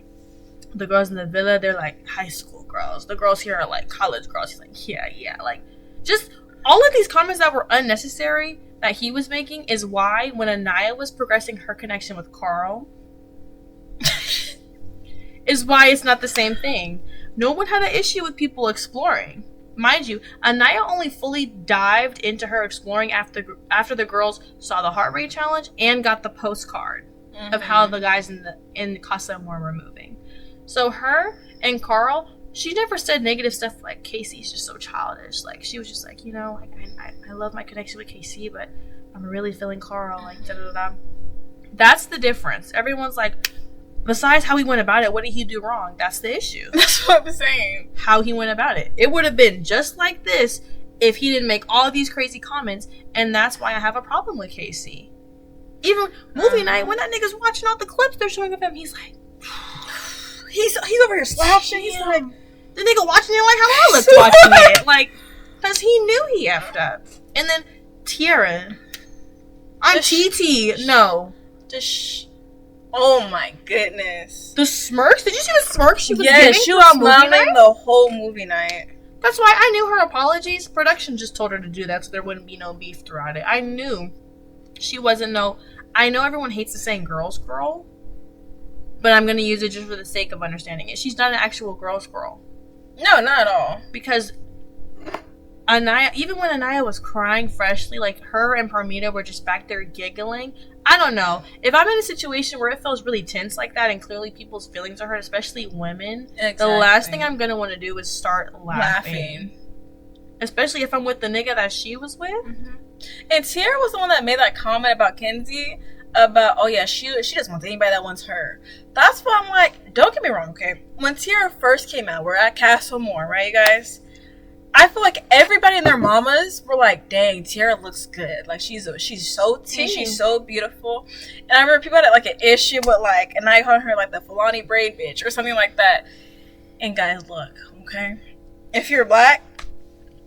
the girls in the villa, they're like high school girls. The girls here are like college girls. He's like, yeah. Like, just all of these comments that were unnecessary that he was making is why when Anaya was progressing her connection with Carl is why it's not the same thing. No one had an issue with people exploring. Mind you, Anaya only fully dived into her exploring after the girls saw the heart rate challenge and got the postcard of how the guys in Casa Amor were moving. So her and Carl, she never said negative stuff like Casey's just so childish. Like she was just like, you know, like I love my connection with Casey, but I'm really feeling Carl. Like da-da-da-da. That's the difference. Everyone's like, besides how he went about it, what did he do wrong? That's the issue. That's what I'm saying. How he went about it. It would have been just like this if he didn't make all of these crazy comments, and that's why I have a problem with Casey. Even movie night, when that nigga's watching all the clips they're showing of him, he's like, he's over here slouching. He's like, the nigga watching it like how I looked watching it. Like, Because he knew he effed up. And then Tiara. I'm TT. No. Oh my goodness. The smirks? Did you see the smirks she was giving? Yeah, she was smiling the whole movie night. That's why I knew her apologies. Production just told her to do that so there wouldn't be no beef throughout it. I knew she wasn't no... I know everyone hates the saying girl's girl, but I'm going to use it just for the sake of understanding it. She's not an actual girl's girl. No, not at all. Because Anaya, even when Anaya was crying freshly, like her and Parmita were just back there giggling. I don't know. If I'm in a situation where it feels really tense like that and clearly people's feelings are hurt, especially women, exactly. The last thing I'm going to want to do is start laughing. Especially if I'm with the nigga that she was with. Mm-hmm. And Tiara was the one that made that comment about Kenzie about, oh yeah, she doesn't want anybody that wants her. That's why I'm like, don't get me wrong, okay? When Tiara first came out, we're at Casa Amor, right, you guys? I feel like everybody and their mamas were like, dang, Tiara looks good. Like, she's so tea, she's so beautiful. And I remember people had like an issue with like, and I called her like the Fulani braid bitch or something like that. And guys, look, okay? If you're black,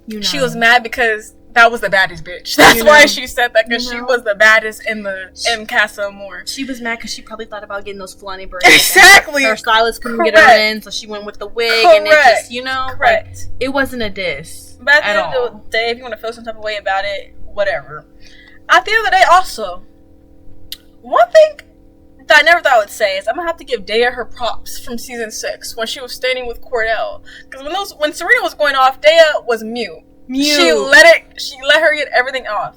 you know. She was mad because that was the baddest bitch. That's why she said that, because she was the baddest in Casa Amor. She was mad because she probably thought about getting those Fulani braids. Exactly. Her stylist couldn't get her in, so she went with the wig. And it just, like, it wasn't a diss. But at the end of the day, if you want to feel some type of way about it, whatever. At the end of the day, also, one thing that I never thought I would say is I'm gonna have to give Daya her props from season 6 when she was standing with Cordell. Because when Serena was going off, Daya was mute. She let her get everything off.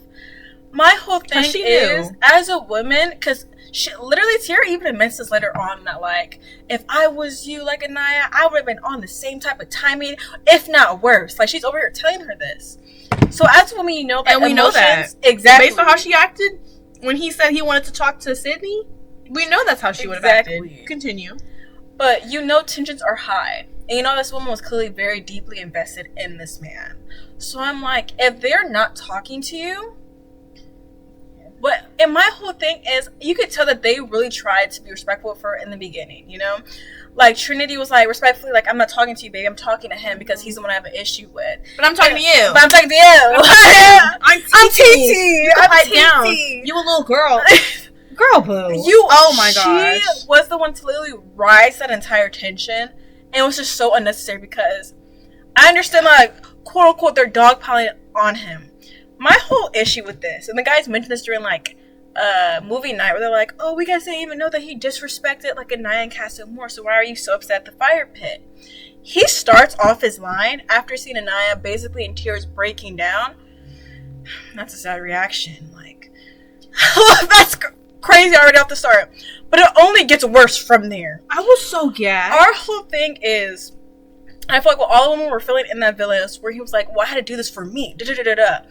My whole thing is, as a woman, because she literally, Tiara even admits this later on that, like, if I was you, like Anaya, I would have been on the same type of timing, if not worse. Like, she's over here telling her this. So as a woman, you know that, and we know that exactly based on how she acted when he said he wanted to talk to Sydney. We know that's how she would have acted. Continue. But you know tensions are high. And you know this woman was clearly very deeply invested in this man. So I'm like, if they're not talking to you, and my whole thing is, you could tell that they really tried to be respectful of her in the beginning, you know? Like, Trinity was like, respectfully, like, I'm not talking to you, baby. I'm talking to him because he's the one I have an issue with. But I'm talking to you. But I'm talking to you. I'm TT. I'm TT. You a little girl. Girl, boo. Oh my gosh. She was the one to literally rise that entire tension. And it was just so unnecessary because I understand, like, quote unquote, they're dogpiling on him. My whole issue with this, and the guys mentioned this during, like, movie night, where they're like, oh, we guys didn't even know that he disrespected, like, Anaya and Casa Amor, so why are you so upset at the fire pit? He starts off his line after seeing Anaya basically in tears breaking down. That's a sad reaction. Like, that's crazy already off the start. But it only gets worse from there. I was so gagged. Our whole thing is, I feel like what all the women were feeling in that villa is where he was like, well, I had to do this for me. Da-da-da-da-da.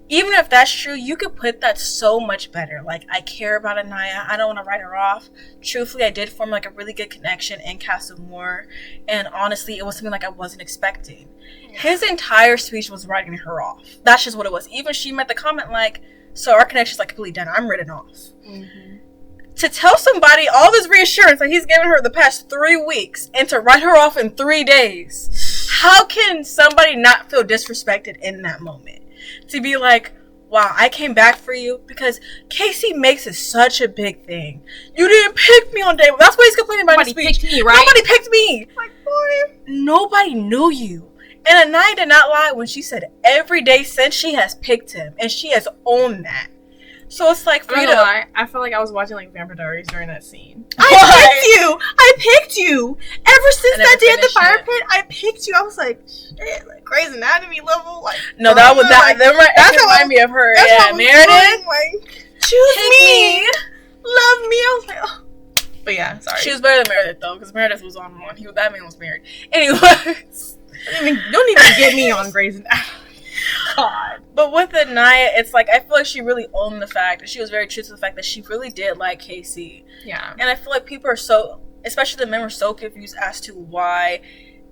Even if that's true, you could put that so much better. Like, I care about Anaya. I don't want to write her off. Truthfully, I did form, like, a really good connection in Casa Amor. And honestly, it was something, like, I wasn't expecting. Yeah. His entire speech was writing her off. That's just what it was. Even she made the comment, like, so our connection's, like, completely done. I'm written off. Mm-hmm. To tell somebody all this reassurance that he's given her the past 3 weeks and to write her off in 3 days, how can somebody not feel disrespected in that moment? To be like, wow, I came back for you, because Casey makes it such a big thing. You didn't pick me on day one. That's what he's complaining about in his speech. Picked me, right? Nobody picked me. Like, boy, nobody knew you. And Anaya did not lie when she said every day since she has picked him, and she has owned that. So it's like, for you to lie, I feel like I was watching like Vampire Diaries during that scene. I picked you. Ever since that day at the fire pit, I picked you. I was like, shit, like Grey's Anatomy level. Like, no, that was that. Like, that reminded me of her. Yeah, Meredith. Like, choose me, love me. I was like, oh. But yeah, sorry. She was better than Meredith though, because Meredith was on one. That man was married. Anyways, don't even get me on Grey's Anatomy. God. But with Anaya, it's like, I feel like she really owned the fact, and she was very true to the fact that she really did like Casey. Yeah. And I feel like people are so, especially the men, were so confused as to why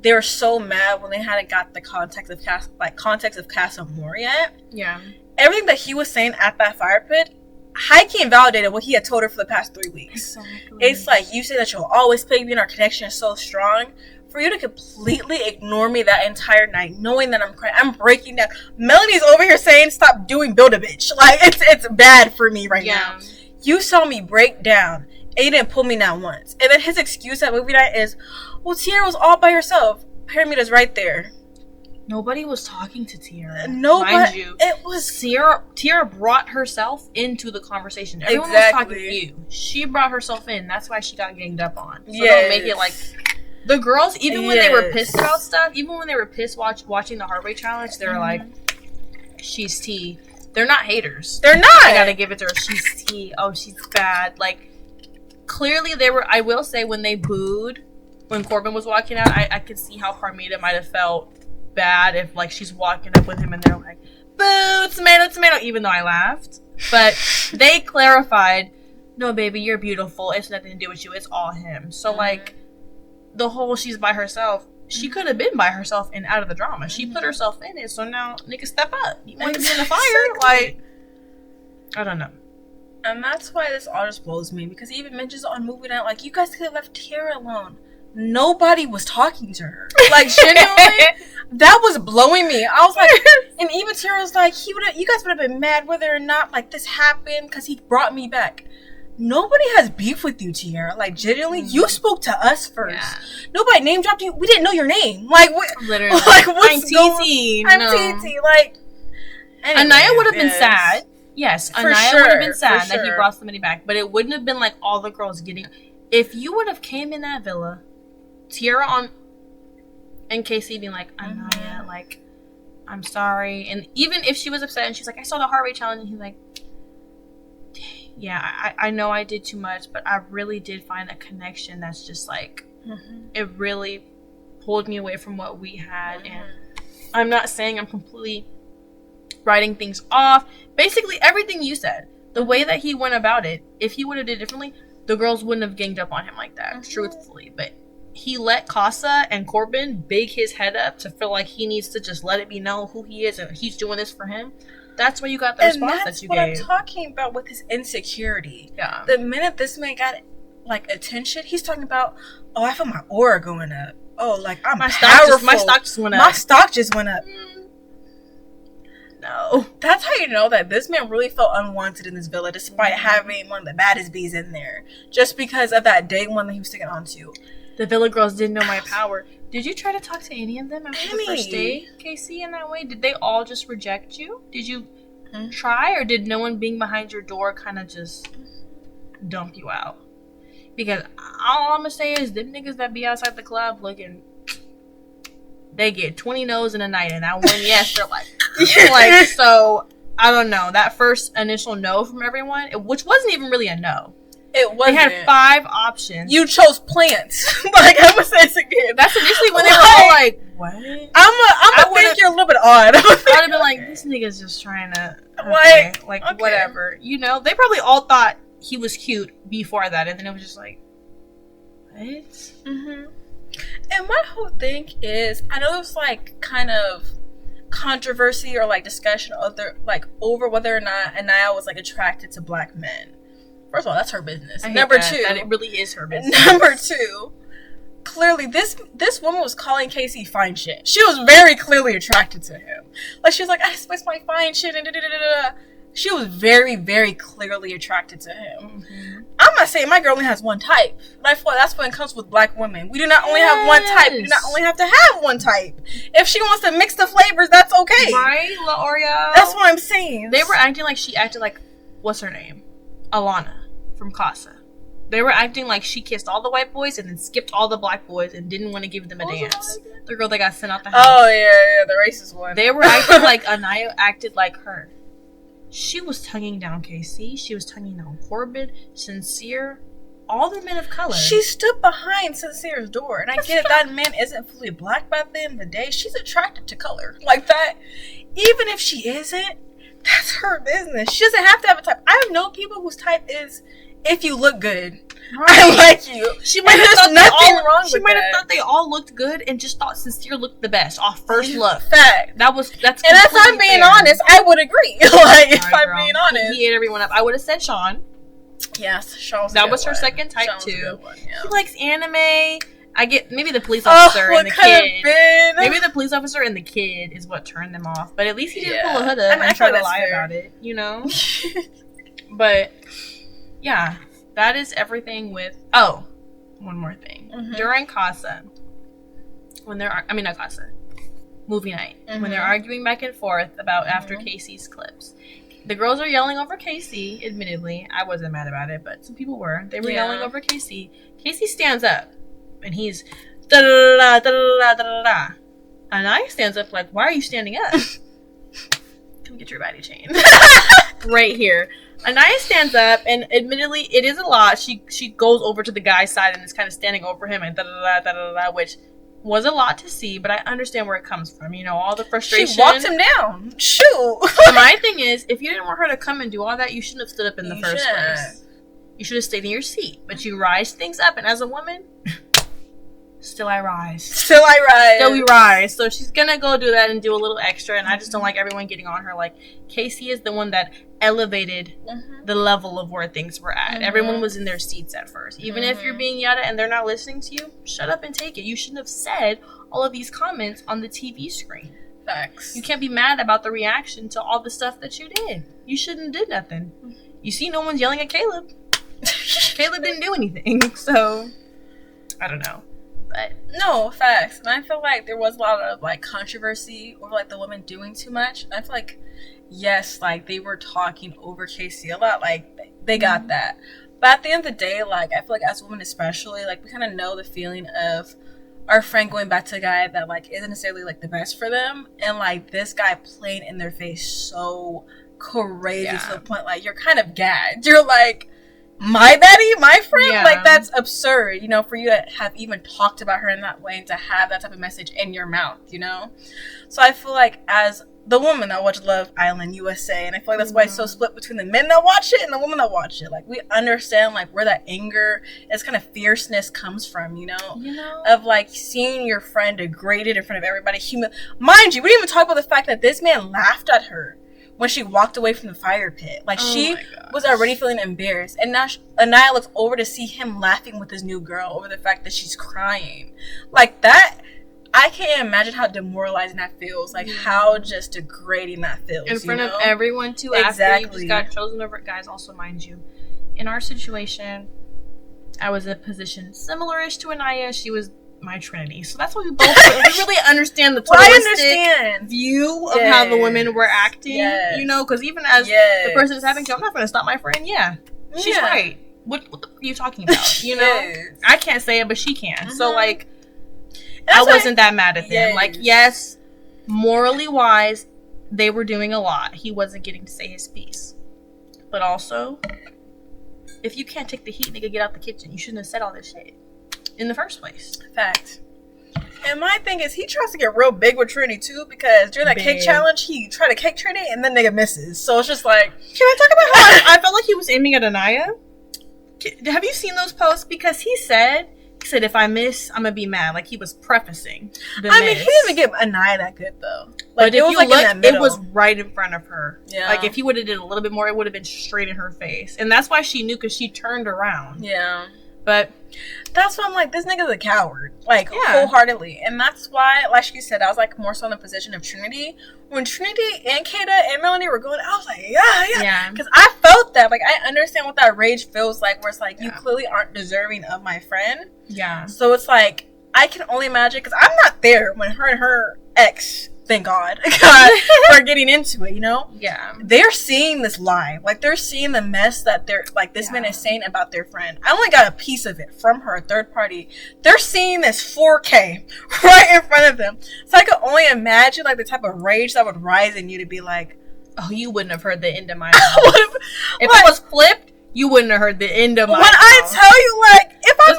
they were so mad when they hadn't got the context of Casa Amor yet. Yeah. Everything that he was saying at that fire pit, high-key invalidated what he had told her for the past 3 weeks. Exactly. It's like, you say that you'll always pick me and our connection is so strong. For you to completely ignore me that entire night, knowing that I'm crying, I'm breaking down. Melanie's over here saying, "Stop doing Build-A-Bitch." Like, it's bad for me right now. You saw me break down, and you didn't pull me down once. And then his excuse at movie night is, "Well, Tiara was all by herself." Pyramid right there. Nobody was talking to Tiara. Nobody. Mind you, it was Tiara brought herself into the conversation. Everyone was talking to you. She brought herself in. That's why she got ganged up on. So don't make it like the girls. Even when they were pissed about stuff, even when they were pissed watching the Heartbreak Challenge, they were like, "She's T." They're not haters. They're not. I gotta give it to her. She's T. Oh, she's bad. Like, clearly they were. I will say, when they booed when Corbin was walking out, I could see how Carmita might have felt bad if, like, she's walking up with him and they're like, "Boo, tomato, tomato," even though I laughed. But they clarified, "No, baby, you're beautiful. It's nothing to do with you. It's all him." So, like, the whole she's by herself, she could have been by herself and out of the drama. She put herself in it, so now, nigga, step up. You want to be in the fire? Like, I don't know. And that's why this all just blows me, because he even mentions on movie night, like, you guys could have left Tiara alone. Nobody was talking to her. Like, genuinely, that was blowing me. I was like, and even Tiara was like, you guys would have been mad whether or not, like, this happened, because he brought me back. Nobody has beef with you, Tiara. Like, genuinely, you spoke to us first. Yeah. Nobody name dropped you. We didn't know your name. Like, what? Literally. Like, what's I'm TT. I'm TT. Like, anyway, Anaya would have been sad. Yes, Anaya would have been sad that he brought somebody back. But it wouldn't have been like all the girls getting... If you would have came in that villa, Tiara on... and Casey being like, "Anaya, like, I'm sorry." And even if she was upset and she's like, "I saw the heart rate challenge," and he's like, "Yeah, I know I did too much, but I really did find a connection that's just like, it really pulled me away from what we had." And I'm not saying I'm completely writing things off. Basically, everything you said, the way that he went about it, if he would have did differently, the girls wouldn't have ganged up on him like that, truthfully. But he let Casa and Corbin big his head up to feel like he needs to just let it be known who he is and he's doing this for him. That's where you got the response that you gave. And that's what I'm talking about with his insecurity. Yeah. The minute this man got, like, attention, he's talking about, "Oh, I feel my aura going up. Oh, like, I'm powerful. My stock just went up. My stock just went up." No. That's how you know that this man really felt unwanted in this villa, despite having one of the baddest bees in there. Just because of that day one that he was sticking on to. The villa girls didn't know my power. Did you try to talk to any of them after the first day, Casey, in that way? Did they all just reject you? Did you try, or did no one being behind your door kind of just dump you out? Because all I'm going to say is them niggas that be outside the club looking, they get 20 no's in a night, and that one yes, they're like, like, so, I don't know. That first initial no from everyone, which wasn't even really a no. It wasn't. They had 5 options. You chose plants. Like, I'm gonna say this again. That's initially when they were all like, "What?" I think you're a little bit odd. I would have been like, "This nigga's just trying to, okay, whatever." You know, they probably all thought he was cute before that, and then it was just like, what? And my whole thing is, I know there's like kind of controversy or like discussion over whether or not Anaya was like attracted to black men. First of all, that's her business. Number two, that it really is her business. Number two, clearly this woman was calling Casey fine shit. She was very clearly attracted to him. Like, she was like, "I spice my fine shit," and da-da-da-da-da. She was very, very clearly attracted to him. I'm not saying my girl only has one type, but I feel like that's when it comes with black women. We do not only have one type. We do not only have to have one type. If she wants to mix the flavors, that's okay. Right, La Oreo? That's what I'm saying. They were acting like she acted like, what's her name? Alana from Casa. They were acting like she kissed all the white boys and then skipped all the black boys and didn't want to give them a dance. The girl that got sent out the house. Oh, yeah, the racist one. They were acting like Anaya acted like her. She was tonguing down Casey. She was tonguing down Corbin, Sincere, all the men of color. She stood behind Sincere's door. And I get it, that man isn't fully black by the end of the day. She's attracted to color. Like that. Even if she isn't, that's her business. She doesn't have to have a type. I have known people whose type is, if you look good, right. I like you. She might have thought nothing wrong with that. She might have thought they all looked good and just thought Sincere looked the best off first look. Fact. That's. And if I'm being honest, I would agree. Like, if I'm being honest, he ate everyone up. I would have said Sean. Yes, Sean. That was her second type too. He likes anime. I get maybe the police officer and the kid. Been? Maybe the police officer and the kid is what turned them off. But at least he didn't Yeah. pull a hood up I mean, and try to that's lie fair. about it, you know? But yeah, that is everything with. Oh, one more thing. During Casa, when they're not Casa, movie night, when they're arguing back and forth about after Casey's clips. The girls are yelling over Casey, admittedly. I wasn't mad about it, but some people were. They were yelling over Casey. Casey stands up, and he's da-da-da-da, da-da-da-da, da-da-da. And I stands up like, why are you standing up? Come get your body chain. Right here. Anaya stands up, and admittedly, it is a lot. She goes over to the guy's side and is kind of standing over him and da-da-da, da-da-da, which was a lot to see, but I understand where it comes from. You know, all the frustration. She walked him down. Shoot. My thing is, if you didn't want her to come and do all that, you shouldn't have stood up in the first place. You should have stayed in your seat. But you rise things up, and as a woman, still I rise. Still we rise. So she's gonna go do that and do a little extra, and I just don't like everyone getting on her. Like, Casey is the one that elevated the level of where things were at. Everyone was in their seats at first. Even if you're being yelled at and they're not listening to you, shut up and take it. You shouldn't have said all of these comments on the TV screen. Facts. You can't be mad about the reaction to all the stuff that you did. You shouldn't have did nothing. You see no one's yelling at Caleb. Caleb didn't do anything, so I don't know. But no, facts. And I feel like there was a lot of like controversy over like the women doing too much. I feel like yes, like they were talking over Casey a lot, like they got that. But at the end of the day, like I feel like as women especially, like we kind of know the feeling of our friend going back to a guy that like isn't necessarily like the best for them, and like this guy playing in their face so crazy to the point like you're kind of gagged. You're like, my baddie, my friend? Yeah. Like, that's absurd, you know, for you to have even talked about her in that way and to have that type of message in your mouth, you know? So I feel like as the woman that watch Love Island USA, and I feel like that's why it's so split between the men that watch it and the women that watch it. Like, we understand, like, where that anger, this kind of fierceness comes from, you know? Of, like, seeing your friend degraded in front of everybody. Mind you, we didn't even talk about the fact that this man laughed at her when she walked away from the fire pit. Like, she was already feeling embarrassed. And now Anaya looks over to see him laughing with his new girl over the fact that she's crying. Like, that, I can't imagine how demoralizing that feels. Like, how just degrading that feels. In front of everyone, too, after you just got chosen over. Guys, also, mind you, in our situation, I was in a position similar-ish to Anaya. She was my Trinity. So that's why we both we really understand the totalistic view of how the women were acting. You know, because even as the person is having to, I'm not going to stop my friend. She's right. What the are you talking about? You know? I can't say it, but she can. So, like, I wasn't that mad at them. Like, yes, morally wise, they were doing a lot. He wasn't getting to say his piece. But also, if you can't take the heat, nigga, get out the kitchen. You shouldn't have said all this shit in the first place. Fact. And my thing is, he tries to get real big with Trinity too, because during that cake challenge, he tried to cake Trinity and then nigga misses. So it's just like, can I talk about how I felt like he was aiming at Anaya? Have you seen those posts? Because he said if I miss, I'm gonna be mad. Like, he was prefacing the miss. mean, he didn't even give Anaya that good though. Like, but it was like look, in that middle. It was right in front of her. Yeah. Like, if he would have did a little bit more, it would have been straight in her face. And that's why she knew, because she turned around. Yeah. But that's why I'm like, this nigga's a coward. Like, wholeheartedly. And that's why, like you said, I was like more so in the position of Trinity. When Trinity and Kata and Melanie were going, I was like, yeah. Because I felt that. Like, I understand what that rage feels like, where it's like, you clearly aren't deserving of my friend. Yeah. So it's like, I can only imagine, because I'm not there when her and her ex, thank God, are getting into it, you know? Yeah. They're seeing this live. Like, they're seeing the mess that they're, like, this man is saying about their friend. I only got a piece of it from her, third party. They're seeing this 4K right in front of them. So I could only imagine, like, the type of rage that would rise in you to be like, oh, you wouldn't have heard the end of my mouth. If it was flipped, you wouldn't have heard the end of my mouth. When I tell you, like, if I'm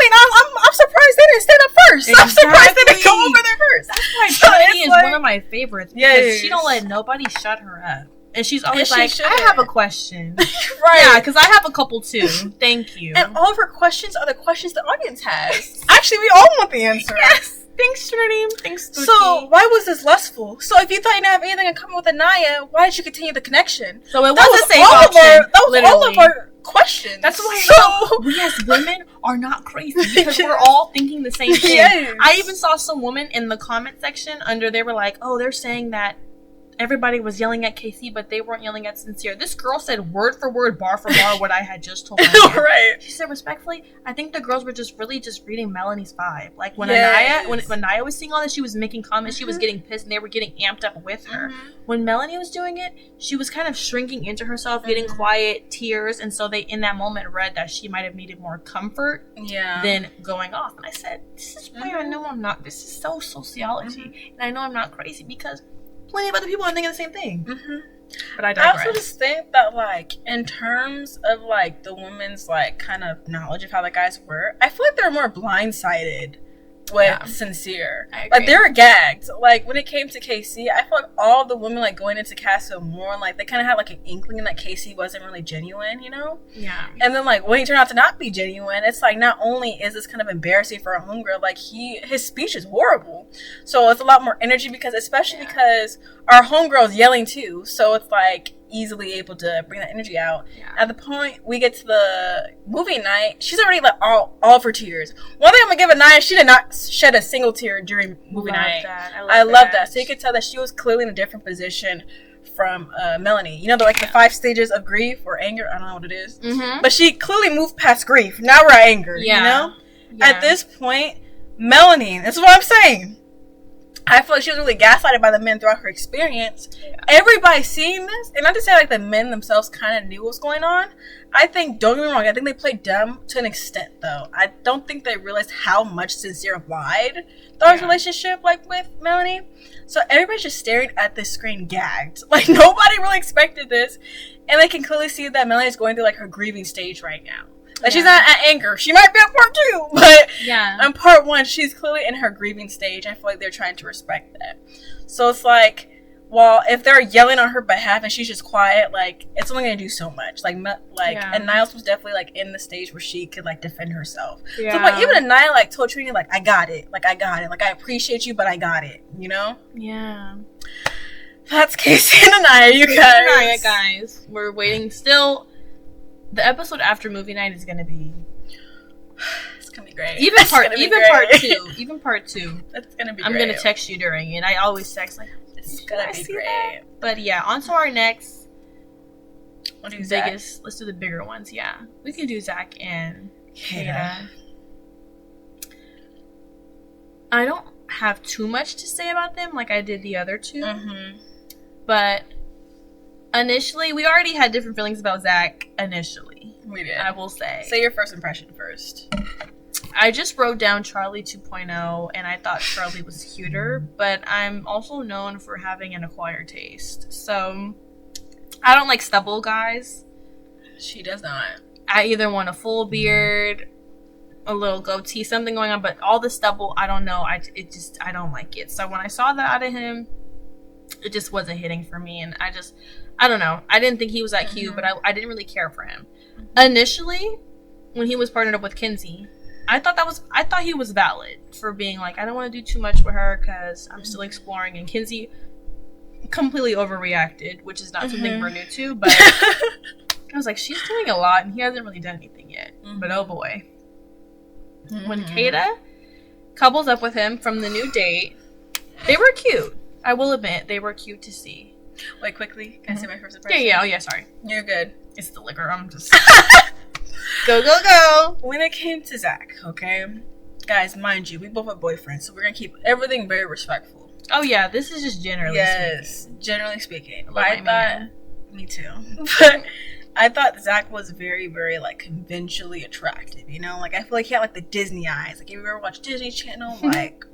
surprised they didn't stand up first. Exactly. I'm surprised they didn't go over there first. That's why Trinity is one of my favorites. Because she don't let nobody shut her up. And she's always like, I have a question. Right. Yeah, because I have a couple too. Thank you. And all of her questions are the questions the audience has. Actually, we all want the answer. Yes. Thanks, Trinity. Thanks, Tucci. So, why was this lustful? So, if you thought you didn't have anything in common with Anaya, why did you continue the connection? So, it was a safe option. That was all of our questions. That's why we as women are not crazy, because we're all thinking the same thing. Yes. I even saw some woman in the comment section they were like, oh, they're saying that everybody was yelling at KC, but they weren't yelling at Sincere. This girl said word for word, bar for bar, what I had just told her. Right. She said, respectfully, I think the girls were just reading Melanie's vibe. Like, when Anaya was seeing all this, she was making comments, she was getting pissed, and they were getting amped up with her. When Melanie was doing it, she was kind of shrinking into herself, getting quiet, tears, and so they, in that moment, read that she might have needed more comfort than going off. And I said, this is why I know I'm not, this is so sociology, and I know I'm not crazy, because plenty of other people are thinking the same thing. But I digress. I also just think that, like, in terms of, like, the women's, like, kind of knowledge of how the guys were, I feel like they're more blindsided with Sincere. Like, they were gagged. Like, when it came to KC, I feel like all the women, like, going into Casa Amor, like, they kind of had, like, an inkling that KC wasn't really genuine, you know? Yeah. And then, like, when he turned out to not be genuine, it's like, not only is this kind of embarrassing for a homegirl, like, his speech is horrible. So it's a lot more energy, especially because our homegirl's yelling too. So it's, like, easily able to bring that energy out. At the point we get to the movie night, she's already like all of her tears. One thing I'm gonna give Anaya, she did not shed a single tear during movie night. I love that. So you could tell that she was clearly in a different position from Melanie. You know, the 5 stages of grief or anger. I don't know what it is, but she clearly moved past grief. Now we're at anger. You know, at this point, Melanie. This is what I'm saying. I feel like she was really gaslighted by the men throughout her experience. Everybody seeing this, and not to say like the men themselves kind of knew what was going on. I think, don't get me wrong, I think they played dumb to an extent, though. I don't think they realized how much Sincere lied throughout his relationship, like with Melanie. So everybody's just staring at this screen gagged. Like, nobody really expected this, and they can clearly see that Melanie is going through like her grieving stage right now. Like, she's not at anger. She might be at part 2, but in part 1, she's clearly in her grieving stage. I feel like they're trying to respect that. So it's like, well, if they're yelling on her behalf and she's just quiet, like, it's only gonna do so much. And Niles was definitely like in the stage where she could like defend herself. So like, even Anaya like told Trini, like, I got it, like, I appreciate you, but I got it, you know? Yeah. That's Casey and Anaya, you guys. Anaya, guys. We're waiting still. The episode after movie night is gonna be. It's gonna be great. Even part 2. That's gonna be. I'm great. gonna text you during it. I always text like, it's gonna be great. That? But yeah, on to our next. We'll do biggest. Let's do the bigger ones. Yeah, we can do Zach and Kata. I don't have too much to say about them, like I did the other two. But initially, we already had different feelings about Zach. Initially, we did. I will say. Say your first impression first. I just wrote down Charlie 2.0, and I thought Charlie was cuter, but I'm also known for having an acquired taste. So, I don't like stubble guys. She does not. I either want a full beard, a little goatee, something going on, but all the stubble, I don't know. I don't like it. So when I saw that out of him, it just wasn't hitting for me, and I don't know. I didn't think he was that cute, but I didn't really care for him. Initially, when he was partnered up with Kinsey, I thought he was valid for being like, I don't want to do too much with her because I'm still exploring, and Kinsey completely overreacted, which is not something we're new to, but I was like, she's doing a lot, and he hasn't really done anything yet. But oh boy. When Kata couples up with him from the new date, they were cute. I will admit, they were cute to see. Wait, quickly, can I say my first impression? Yeah, oh yeah, sorry. You're good. It's the liquor, I'm just... Go! When it came to Zach, okay? Guys, mind you, we both have boyfriends, so we're gonna keep everything very respectful. Oh yeah, this is just generally speaking. Generally speaking. Me too. But I thought Zach was very, very, like, conventionally attractive, you know? Like, I feel like he had, like, the Disney eyes. Like, if you ever watched Disney Channel, like,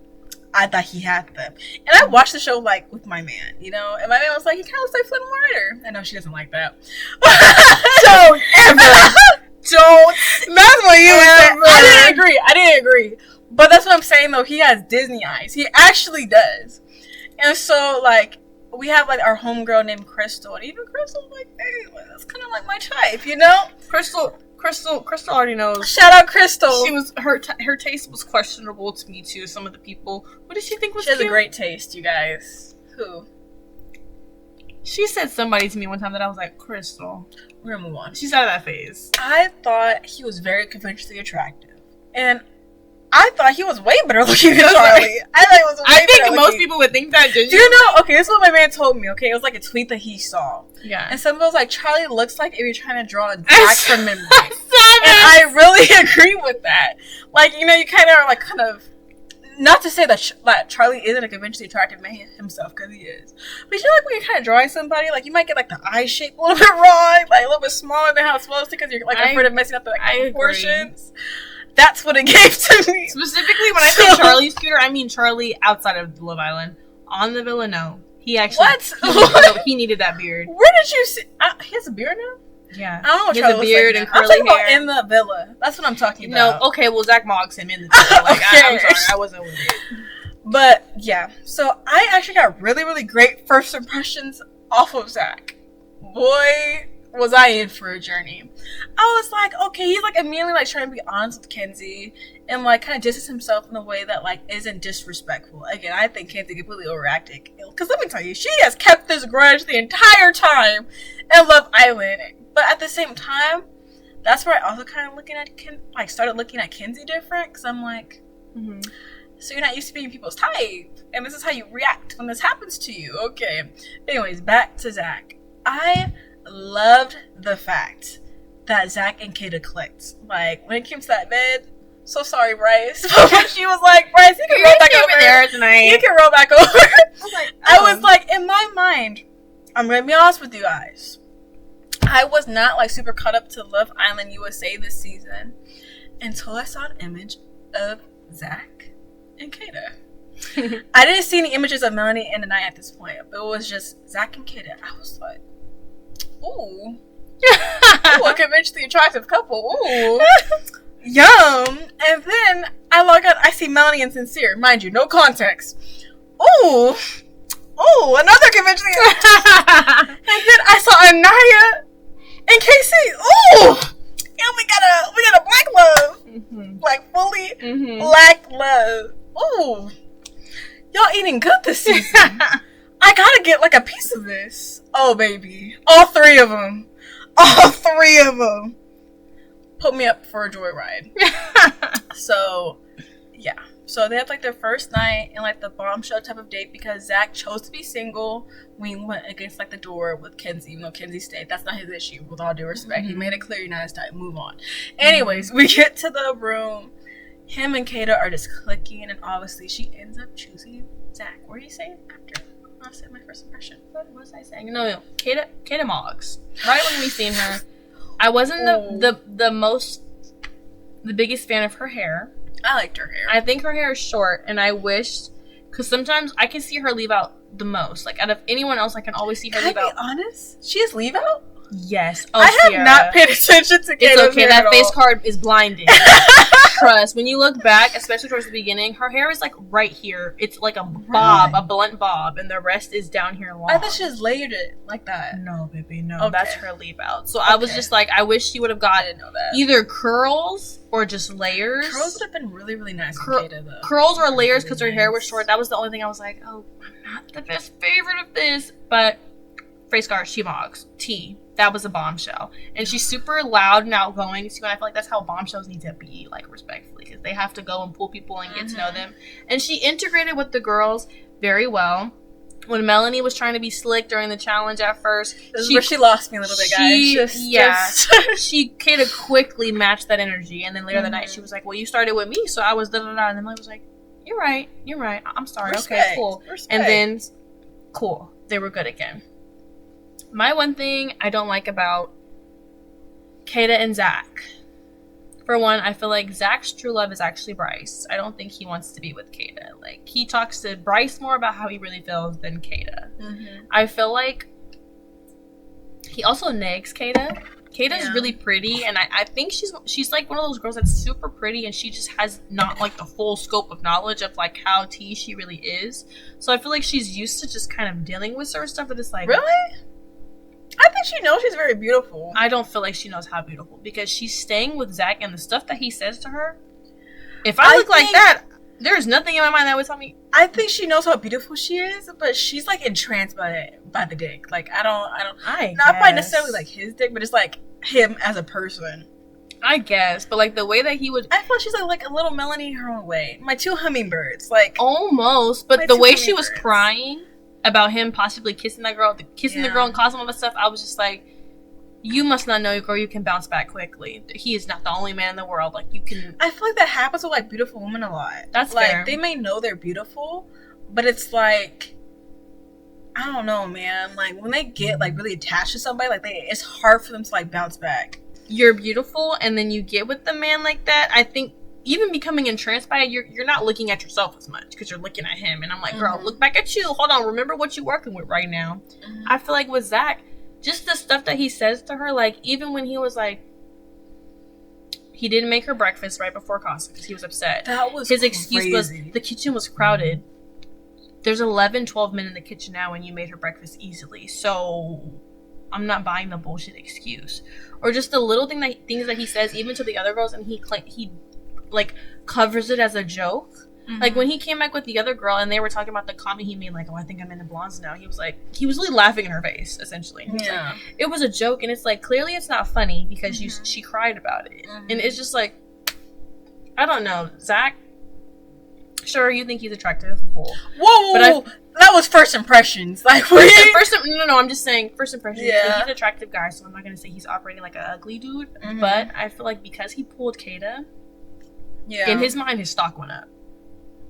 I thought he had them. And I watched the show, like, with my man, you know? And my man was like, he kind of looks like Flynn Rider. I know she doesn't like that. Don't ever. Don't. That's what you said. I didn't agree. But that's what I'm saying, though. He has Disney eyes. He actually does. And so, like, we have, like, our homegirl named Crystal. And even Crystal's like, hey, that's kind of like my type, you know? Crystal already knows. Shout out Crystal. She was her taste was questionable to me too. Some of the people. What did she think was? She has a great taste, you guys. Who? She said somebody to me one time that I was like, Crystal, we're gonna move on. She's out of that phase. I thought he was very conventionally attractive. And I thought he was way better looking than Charlie. I thought he was way I think better most looking. people would think that, didn't Do you know? Okay, this is what my man told me, okay? It was like a tweet that he saw. Yeah. And someone was like, Charlie looks like if you're trying to draw a Jack from memory. I saw that. And I really agree with that. Like, you know, you kind of are like, kind of, not to say that Charlie isn't a conventionally attractive man himself, because he is. But you know, like when you're kind of drawing somebody, like you might get like the eye shape a little bit wrong, like a little bit smaller than how it's supposed to, because you're like afraid of messing up the proportions. That's what it gave to me. Specifically, when I say Charlie's cuter, I mean Charlie outside of Love Island. On the villa, no. He actually... What? He needed that beard. Where did you see... he has a beard now? Yeah. I don't know what he has a beard and curly hair. I'm talking hair. about in the villa. That's what I'm talking about. No, okay, well, Zach Moggs him in the villa. Like, I'm sorry, I wasn't with it. But, yeah. So, I actually got really, really great first impressions off of Zach. Boy... was I in for a journey. I was like, okay, he's like immediately like trying to be honest with Kenzie and like kind of distance himself in a way that like isn't disrespectful. Again, I think Kenzie completely overacted. Because let me tell you, she has kept this grudge the entire time in Love Island. But at the same time, that's where I also kind of started looking at Kenzie different. Because I'm like, so you're not used to being people's type. And this is how you react when this happens to you. Okay. Anyways, back to Zach. I loved the fact that Zach and Kata clicked. Like, when it came to that bed, so sorry, Bryce. When she was like, Bryce, you can roll back over there tonight. You can roll back over. I was like, in my mind, I'm going to be honest with you guys. I was not like super caught up to Love Island USA this season until I saw an image of Zach and Kata. I didn't see any images of Melanie and Anaya at this point, but it was just Zach and Kata. I was like, ooh. Ooh, a conventionally attractive couple. Ooh. Yum. And then I log on, I see Melanie and Sincere. Mind you, no context. Ooh. Ooh, another conventionally And then I saw Anaya and Casey. Ooh. And we got a black love. Like fully black love. Ooh. Y'all eating good this season. I gotta get like a piece of this. Oh, baby. All three of them. All three of them. Put me up for a joyride. So, yeah. So they had like their first night and like the bombshell type of date because Zach chose to be single when he went against like the door with Kenzie, even though Kenzie stayed. That's not his issue, with all due respect. He made it clear you're not his type. Move on. Anyways, we get to the room. Him and Kata are just clicking, and obviously she ends up choosing Zach. What are you saying after I said my first impression? What was I saying? No, Kata Moggs. Right when we seen her, I wasn't the biggest fan of her hair. I liked her hair. I think her hair is short, and I wish, because sometimes I can see her leave out the most. Like, out of anyone else, I can always see her leave out. Can I be honest? She has leave out? Yes. Oh, I have not paid attention to Kata's It's okay, hair that at face all. card is blinding. Trust, when you look back, especially towards the beginning, her hair is like right here. It's like a bob, a blunt bob, and the rest is down here long. I thought she just layered it like that. No, baby, no. Okay. That's her leave out. So I was just like, I wish she would have gotten either curls or just layers. Curls would have been really, really nice on Kata, though. Curls or layers because her hair was short. That was the only thing I was like, oh, I'm not the best favorite of this. But face card, she Moggs. T. That was a bombshell. And she's super loud and outgoing too, and I feel like that's how bombshells need to be, like, respectfully, because they have to go and pull people and get to know them. And she integrated with the girls very well. When Melanie was trying to be slick during the challenge at first, she lost me a little bit, guys. Kata quickly matched that energy, and then later that night she was like, well, you started with me, so I was da-da-da, and then I was like, you're right, I'm sorry, okay, cool. And then, cool, they were good again. My one thing I don't like about Kata and Zach. For one, I feel like Zach's true love is actually Bryce. I don't think he wants to be with Kata. Like, he talks to Bryce more about how he really feels than Kata. I feel like he also nags Kata. Kata's really pretty, and I think she's like one of those girls that's super pretty, and she just has not like the full scope of knowledge of like how T she really is. So I feel like she's used to just kind of dealing with certain stuff that is like, really? I think she knows she's very beautiful. I don't feel like she knows how beautiful, because she's staying with Zach, and the stuff that he says to her. If I look like that, There's nothing in my mind that would tell me. I think she knows how beautiful she is, but she's like entranced by the dick. Like I don't. Not by necessarily like his dick, but it's like him as a person. I guess, but like the way that he would, I feel she's like a little Melanie in her own way. My two hummingbirds, like almost. But the way she was crying about him possibly kissing the girl and causing all that stuff, I was just like, you must not know, girl, you can bounce back quickly. He is not the only man in the world. Like, you can... I feel like that happens with, like, beautiful women a lot. That's like, fair. They may know they're beautiful, but it's like... I don't know, man. Like, when they get, like, really attached to somebody, like, it's hard for them to, like, bounce back. You're beautiful, and then you get with the man like that. I think even becoming entranced by it, you're not looking at yourself as much, because you're looking at him. And I'm like, girl, look back at you. Hold on, remember what you're working with right now. I feel like with Zach... just the stuff that he says to her, like, even when he was like, he didn't make her breakfast right before Casa because he was upset. That was his excuse was the kitchen was crowded. There's 12 men in the kitchen now and you made her breakfast easily. So I'm not buying the bullshit excuse. Or just the little things that he says even to the other girls, and he like covers it as a joke. Like, when he came back with the other girl and they were talking about the comment he made, like, oh, I think I'm into blondes now. He was really laughing in her face, essentially. Yeah. Like, it was a joke, and it's like, clearly it's not funny because she cried about it. And it's just like, I don't know. Zach, sure, you think he's attractive. Cool. Whoa. That was first impressions. Like, no, I'm just saying, first impressions. Yeah. He's an attractive guy, so I'm not going to say he's operating like an ugly dude. But I feel like because he pulled Kata, in his mind, his stock went up.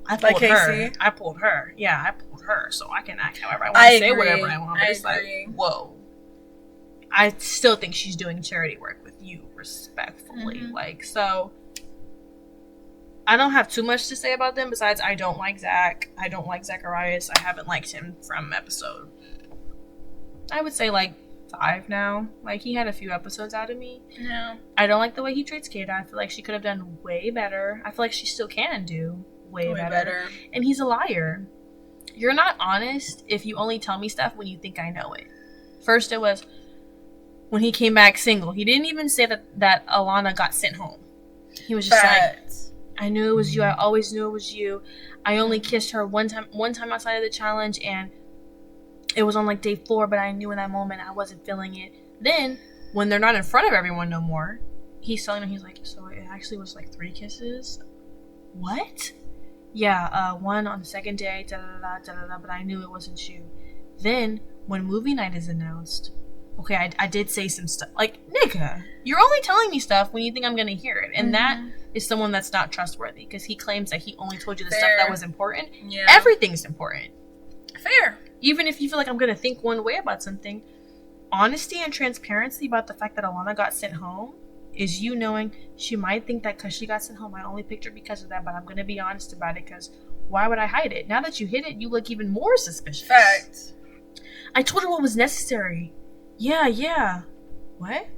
I pulled her. Yeah, I pulled her. So I can act however I want to say whatever I want. But it's like, whoa. I still think she's doing charity work with you respectfully. Like, so I don't have too much to say about them besides I don't like Zach. I don't like Zacharias. I haven't liked him from episode, I would say, like 5 now. Like, he had a few episodes out of me. Yeah. I don't like the way he treats Kata. I feel like she could have done way better. I feel like she still can do way better. And he's a liar. You're not honest if you only tell me stuff when you think I know it. First it was when he came back single. He didn't even say that Alana got sent home. He was just like, I knew it was you. I always knew it was you. I only kissed her one time outside of the challenge, and it was on like day 4, but I knew in that moment I wasn't feeling it. Then when they're not in front of everyone no more, he's telling him, he's like, so it actually was like 3 kisses? What? Yeah, 1 on the second day, but I knew it wasn't you. Then, when movie night is announced, okay, I did say some stuff. Like, nigga, you're only telling me stuff when you think I'm gonna hear it. And that is someone that's not trustworthy, because he claims that he only told you the stuff that was important. Yeah. Everything's important. Fair. Even if you feel like I'm gonna think one way about something, honesty and transparency about the fact that Alana got sent home is you knowing she might think that because she got sent home, I only picked her because of that, but I'm going to be honest about it, because why would I hide it? Now that you hid it, you look even more suspicious. Fact. I told her what was necessary. Yeah. What?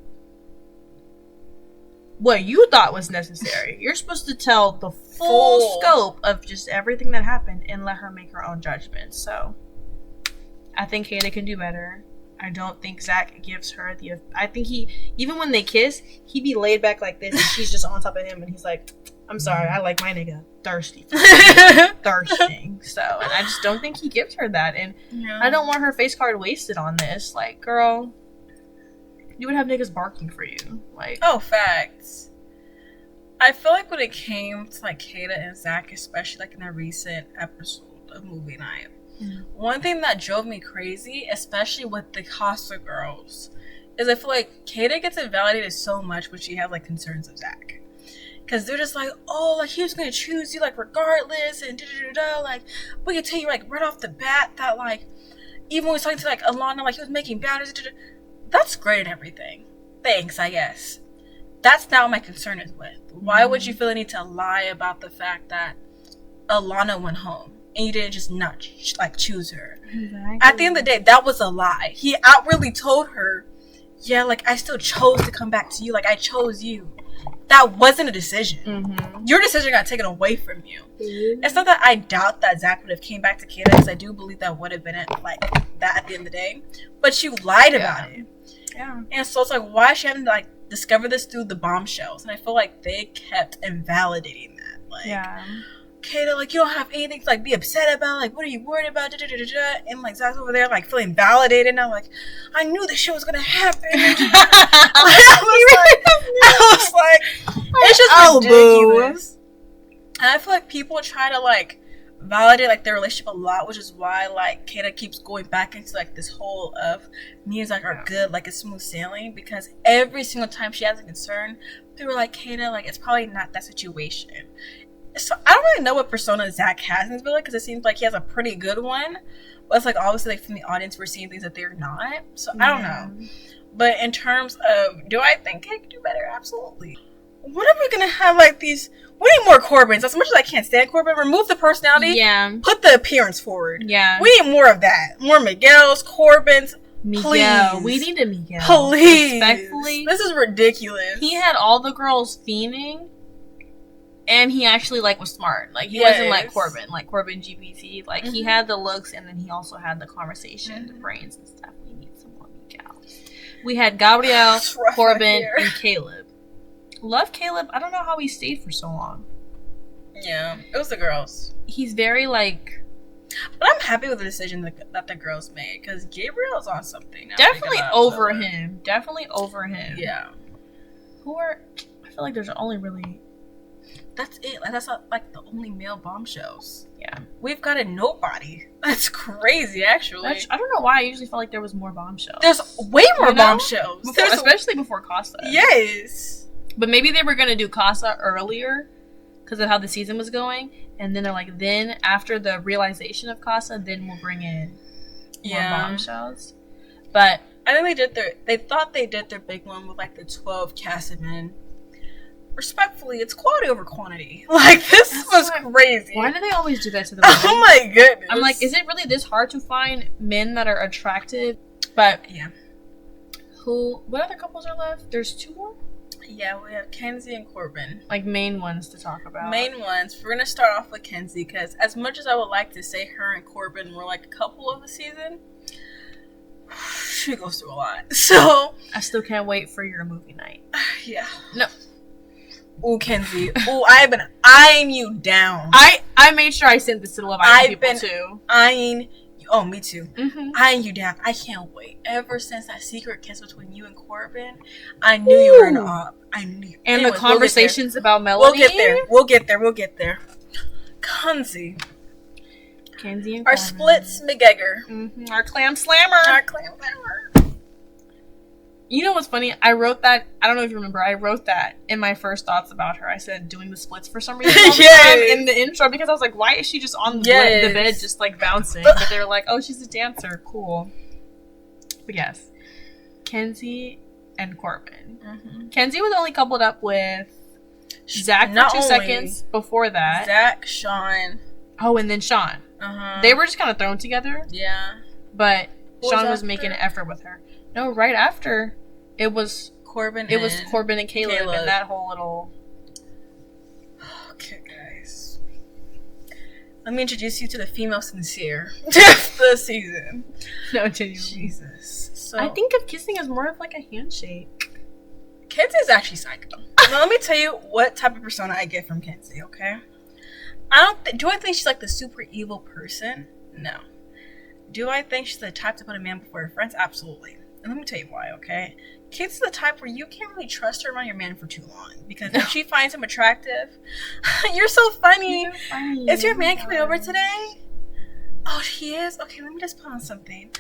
What you thought was necessary. You're supposed to tell the full scope of just everything that happened and let her make her own judgment. So, I think Kata can do better. I don't think Zach gives her the... I think even when they kiss, he'd be laid back like this and she's just on top of him and he's like, I'm sorry, I like my nigga thirsty. Thirsting. So, and I just don't think he gives her that. And I don't want her face card wasted on this. Like, girl, you would have niggas barking for you. Like, oh, facts. I feel like when it came to like Kata and Zach, especially like in a recent episode of Movie Night, one thing that drove me crazy, especially with the Casa girls, is I feel like Kata gets invalidated so much when she has like concerns of Zach. Because they're just like, oh, like, he was going to choose you, like, regardless, and da-da-da-da, like, we can tell you, like, right off the bat that, like, even when he was talking to, like, Alana, like, he was making boundaries, da-da-da. That's great and everything. Thanks, I guess. That's not what my concern is with. Why would you feel the need to lie about the fact that Alana went home, and you didn't just not, like, choose her? Exactly. At the end of the day, that was a lie. He outwardly told her, yeah, like, I still chose to come back to you, like, I chose you. That wasn't a decision. Your decision got taken away from you. It's not that I doubt that Zach would have came back to Kata, because I do believe that would have been it, like that at the end of the day. But you lied about it. Yeah. And so it's like, why is she having to like discover this through the bombshells? And I feel like they kept invalidating that. Like, Kata, like, you don't have anything to, like, be upset about. Like, what are you worried about? And, like, Zach's over there, like, feeling validated. And I'm like, I knew this shit was going to happen. I was like, it's just ridiculous. And I feel like people try to, like, validate, like, their relationship a lot, which is why, like, Kata keeps going back into, like, this whole of me and Zach are good, like, it's smooth sailing, because every single time she has a concern, people are like, Kata, like, it's probably not that situation. So I don't really know what persona Zach has in this video, because it seems like he has a pretty good one, but it's like obviously, like, from the audience we're seeing things that they're not, so I don't know. But in terms of, do I think Kate could do better? Absolutely. When are we gonna have, like, these? We need more Corbins. As much as I can't stand Corbin, remove the personality. Yeah. Put the appearance forward. Yeah. We need more of that. More Miguel's, Corbins. Miguel. Please. We need a Miguel. Please. Respectfully. This is ridiculous. He had all the girls fiending, and he actually, like, was smart. Like, he wasn't like Corbin GPT. Like, he had the looks, and then he also had the conversation, the brains and stuff. We need some more Miguel. We had Gabrielle, Corbin, and Caleb. Love Caleb. I don't know how he stayed for so long. Yeah, it was the girls. He's very, like... But I'm happy with the decision that the girls made, because Gabriel's on something now. Definitely over him. Definitely over him. Yeah. Who are... I feel like there's only really... That's it. Like, that's not, like, the only male bombshells. Yeah. We've got a nobody. That's crazy, actually. I don't know why. I usually felt like there was more bombshells. There's way more bombshells. Especially before Casa. Yes. But maybe they were going to do Casa earlier because of how the season was going. And then they're like, then after the realization of Casa, then we'll bring in more bombshells. But I think they thought they did their big one with, like, the 12 cast men. Respectfully, it's quality over quantity. Like, this was crazy. Why do they always do that to the women? Oh my goodness. I'm like, is it really this hard to find men that are attractive? But yeah. What other couples are left? There's 2 more? Yeah, we have Kenzie and Corbin. Like, main ones to talk about. Main ones. We're going to start off with Kenzie, because as much as I would like to say her and Corbin were, like, a couple of the season, she goes through a lot. So I still can't wait for your movie night. Yeah. No. Ooh, Kenzie. Ooh, I've been eyeing you down. I made sure I sent this to the Love Island people, too. Eyeing... Oh, me too. Mm-hmm. Eyeing you down. I can't wait. Ever since that secret kiss between you and Corbin, I knew you were an op. I knew. And anyways, the conversations about Melody. We'll get there. Kenzie and Corbin. Our splits McGregor. Mm-hmm. Our clam slammer. You know what's funny? I wrote that. I don't know if you remember. I wrote that in my first thoughts about her. I said doing the splits for some reason all the time in the intro, because I was like, why is she just on the bed just, like, bouncing? But they were like, oh, she's a dancer. Cool. But yes, Kenzie and Corbin. Mm-hmm. Kenzie was only coupled up with Zach for 2 seconds before that. Zach, Sean. Oh, and then Sean. Uh-huh. They were just kind of thrown together. Yeah. But Sean was making an effort with her. No, right after, it was Corbin. It was Corbin and Caleb and that whole little. Okay, guys. Let me introduce you to the female sincere of the season. No, genuinely. Jesus. So, I think of kissing as more of, like, a handshake. Kenzie is actually psycho. Now, let me tell you what type of persona I get from Kenzie. Okay. Do I think she's, like, the super evil person? No. Do I think she's the type to put a man before her friends? Absolutely. And let me tell you why, okay? Kate's the type where you can't really trust her around your man for too long. Because if she finds him attractive, you're so funny. Is your man coming over today? Oh, he is? Okay, let me just put on something.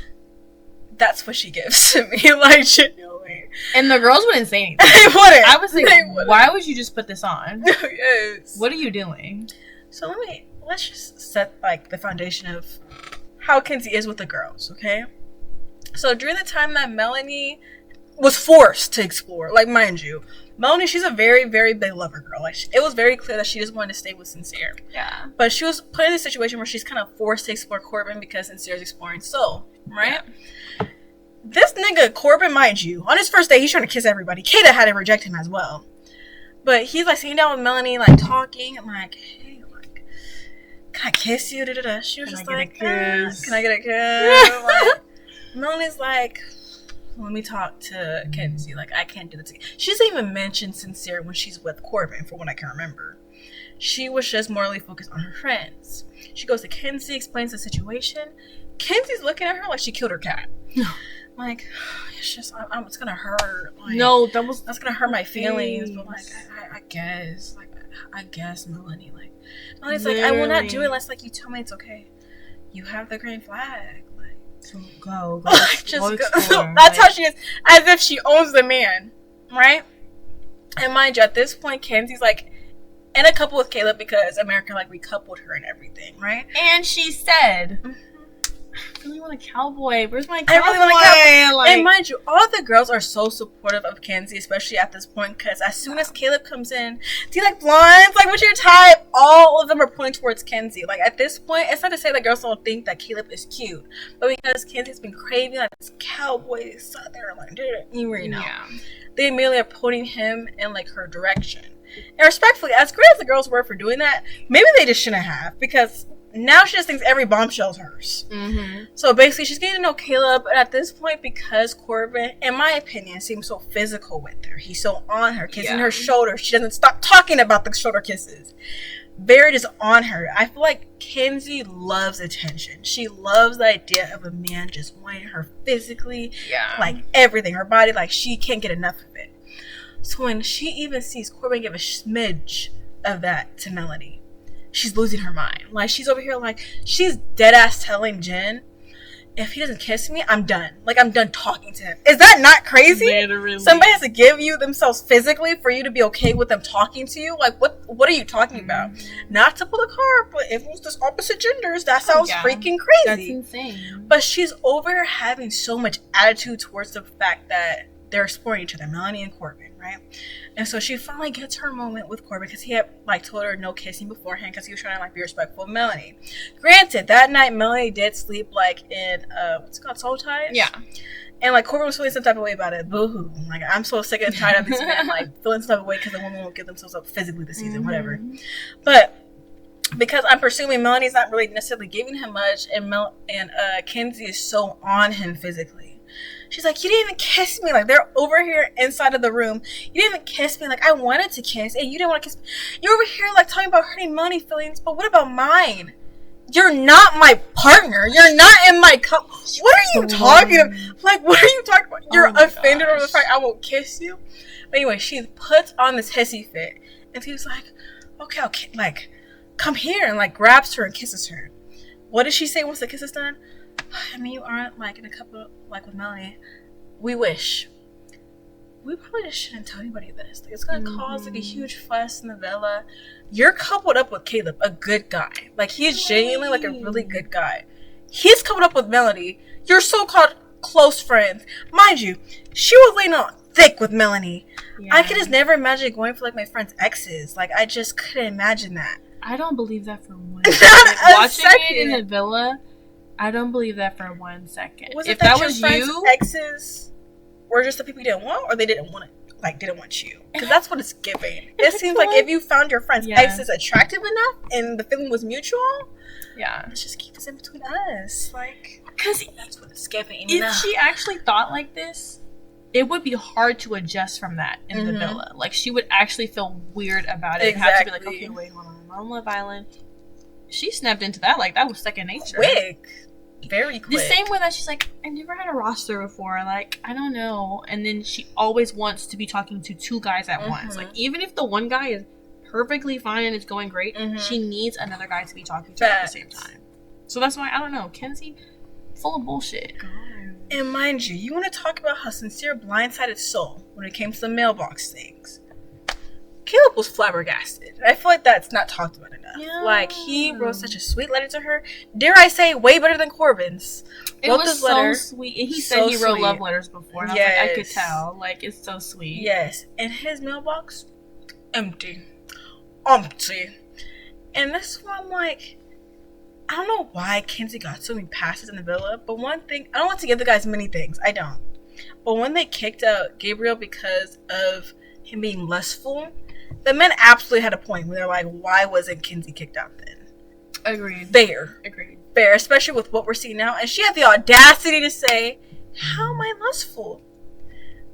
That's what she gives to me. Like, genuinely. And the girls wouldn't say anything. They wouldn't. I was like, why would you just put this on? Yes. What are you doing? So let's just set, like, the foundation of how Kenzie is with the girls, okay? So during the time that Melanie was forced to explore, like, mind you, Melanie, she's a very, very big lover girl. Like, it was very clear that she just wanted to stay with Sincere. Yeah. But she was put in a situation where she's kind of forced to explore Corbin because Sincere's exploring Soul, right? Yeah. This nigga, Corbin, mind you, on his first day, he's trying to kiss everybody. Kata had to reject him as well. But he's, like, sitting down with Melanie, like, talking. I'm like, hey, like, can I kiss you? Da-da-da. She was just like, can I get a kiss? Like, Melanie's like, let me talk to Kenzie. Like, I can't do this. She doesn't even mention Sincere when she's with Corbin, for what I can remember. She was just morally focused on her friends. She goes to Kenzie, explains the situation. Kenzie's looking at her like she killed her cat. Like, it's just, it's gonna hurt. Like, no, that's gonna hurt my feelings. But like, I guess, Melanie. Like, Melanie's like, I will not do it unless like you tell me it's okay. You have the green flag. Like, so go. Just go. That's how she is, as if she owns the man, right? And mind you, at this point, Kenzie's like in a couple with Caleb because America like recoupled her and everything, right? And she said, I really want a cowboy. Where's my cowboy? I really want a cowboy. Like, and mind you, all the girls are so supportive of Kenzie, especially at this point, because as soon as Caleb comes in, do you like blondes? Like, what's your type? All of them are pointing towards Kenzie. Like, at this point, it's not to say that girls don't think that Caleb is cute, but because Kenzie's been craving like this cowboy southern, like, you already know. Yeah. They immediately are putting him in like her direction. And respectfully, as great as the girls were for doing that, maybe they just shouldn't have, because now she just thinks every bombshell is hers. Mm-hmm. So basically, she's getting to know Caleb. But at this point, because Corbin, in my opinion, seems so physical with her, he's so on her, kissing her shoulder. She doesn't stop talking about the shoulder kisses. Very just on her. I feel like Kenzie loves attention. She loves the idea of a man just wanting her physically, like everything, her body. Like she can't get enough of it. So when she even sees Corbin give a smidge of that to Melanie, she's losing her mind. Like, she's over here, like, she's dead-ass telling Jen, if he doesn't kiss me, I'm done. Like, I'm done talking to him. Is that not crazy? Literally. Somebody has to give you themselves physically for you to be okay with them talking to you? Like, what are you talking about? Not to pull the car, but if it was just opposite genders, that sounds freaking crazy. That's insane. But she's over here having so much attitude towards the fact that they're exploring each other, Melanie and Corbin, right? And so she finally gets her moment with Corbin because he had like told her no kissing beforehand because he was trying to like be respectful of Melanie. Granted, that night Melanie did sleep like in what's it called, soul ties? Yeah. And like Corbin was feeling some type of way about it. Boo-hoo. Like, I'm so sick and tired of these men like feeling some type of way because the women won't give themselves up physically this season, whatever. But because I'm presuming Melanie's not really necessarily giving him much, and Kenzie is so on him physically. She's like, you didn't even kiss me. Like, they're over here inside of the room. You didn't even kiss me. Like, I wanted to kiss, and you didn't want to kiss me. You're over here, like, talking about hurting Melanie feelings, but what about mine? You're not my partner. You're not in my cup. What are you talking about? Like, what are you talking about? You're offended over the fact I won't kiss you? But anyway, she puts on this hissy fit, and he's like, okay, like, come here, and, like, grabs her and kisses her. What does she say once the kiss is done? I mean, you aren't like in a couple like with Melanie. We wish. We probably just shouldn't tell anybody this. Like, it's gonna cause like a huge fuss in the villa. You're coupled up with Caleb, a good guy. Like, he's genuinely like a really good guy. He's coupled up with Melanie. Your so-called close friends, mind you. She was laying on thick with Melanie. Yeah. I could just never imagine going for like my friend's exes. Like, I just couldn't imagine that. I don't believe that for one second. Watching it in the villa, I don't believe that for 1 second. Was it that was you, exes were just the people you didn't want, or they didn't want it, like didn't want you? Because that's what it's giving. It seems like if you found your friend's exes attractive enough and the feeling was mutual, let's just keep this in between us. Like, because that's what it's giving. If she actually thought like this, it would be hard to adjust from that in the villa. Like, she would actually feel weird about it. Exactly. And have to be like, okay, wait, hold on, I'm on Love Island. She snapped into that like that was second nature. Quick. Very quick. The same way that she's like, I never had a roster before. Like, I don't know. And then she always wants to be talking to two guys at once. Like, even if the one guy is perfectly fine and it's going great, she needs another guy to be talking to at the same time. So that's why, I don't know. Kenzie, full of bullshit. God. And mind you, you want to talk about how sincere blindsided soul when it came to the mailbox things. Caleb was flabbergasted. I feel like that's not talked about enough. Yeah. Like, he wrote such a sweet letter to her. Dare I say, way better than Corbin's. It was so sweet. And he said he wrote love letters before. And I was like, I could tell. Like, it's so sweet. Yes. And his mailbox, empty. Empty. And this one, I'm like, I don't know why Kenzie got so many passes in the villa. But one thing, I don't want to give the guys many things. I don't. But when they kicked out Gabriel because of him being lustful, the men absolutely had a point when they're like, why wasn't Kenzie kicked out then? Agreed. Fair. Agreed. Fair, especially with what we're seeing now. And she had the audacity to say, how am I lustful?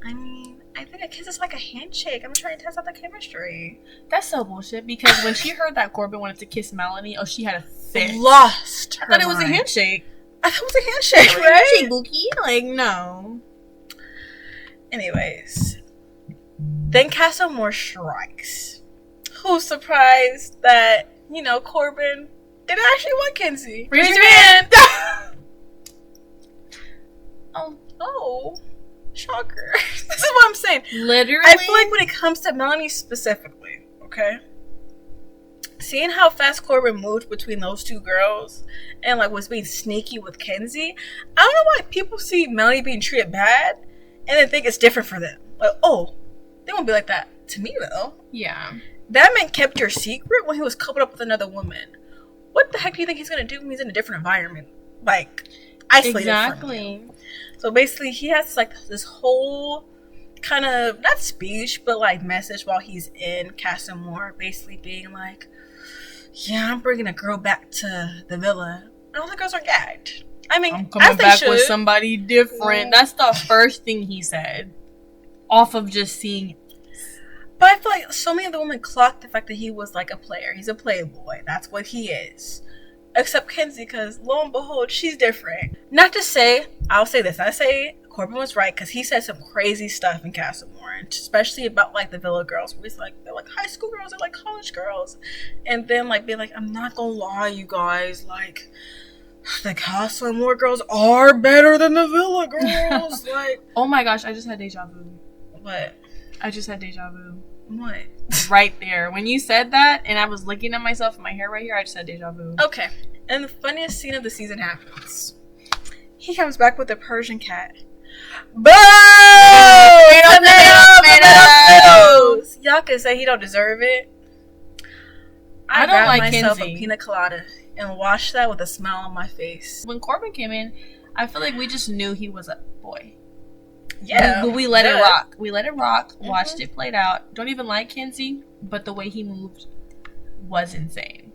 I mean, I think a kiss is like a handshake. I'm trying to test out the chemistry. That's so bullshit, because when she heard that Corbin wanted to kiss Melanie, oh, she had a fit. Lost her I thought it was a mind. handshake. I thought it was a handshake, right? Handshake, Bookie? Like, no. Anyways. Then Casa Amor strikes. Who's surprised that, you know, Corbin didn't actually want Kenzie? Raise your hand! Oh. Shocker. This is what I'm saying. Literally. I feel like when it comes to Melanie specifically, okay? Seeing how fast Corbin moved between those two girls and like was being sneaky with Kenzie, I don't know why people see Melanie being treated bad and then think it's different for them. Like, oh, they won't be like that to me though. Yeah. That man kept your secret when he was coupled up with another woman. What the heck do you think he's gonna do when he's in a different environment? Like, isolated from you? So basically, he has like this whole kind of not speech, but like message while he's in Casa Amor, basically being like, "Yeah, I'm bringing a girl back to the villa." And all the girls are gagged. I mean, I'm coming back with should. somebody different. That's the first thing he said, off of just seeing. But I feel like so many of the women clocked the fact that he was like a player. He's a playboy. That's what he is. Except Kenzie, because lo and behold, she's different. Not to say, I'll say this. I say Corbin was right, because he said some crazy stuff in Casa Amor, especially about like the villa girls. Where he's like, they're like high school girls, they're like college girls. And then like being like, I'm not gonna lie, you guys, like the Casa Amor girls are better than the villa girls. Like, oh my gosh, I just had deja vu. What? I just had deja vu. What? Right there. When you said that, and I was looking at myself in my hair right here, I just had deja vu. Okay. And the funniest scene of the season happens. He comes back with a Persian cat. Boom! Tomatoes! Y'all can say he don't deserve it. I don't grabbed like myself Kenzie. a pina colada and washed that with a smile on my face. When Corbin came in, I feel like we just knew he was a boy. Yeah. We let it rock. We let it rock. Mm-hmm. Watched it played out. Don't even like Kenzie, but the way he moved was insane.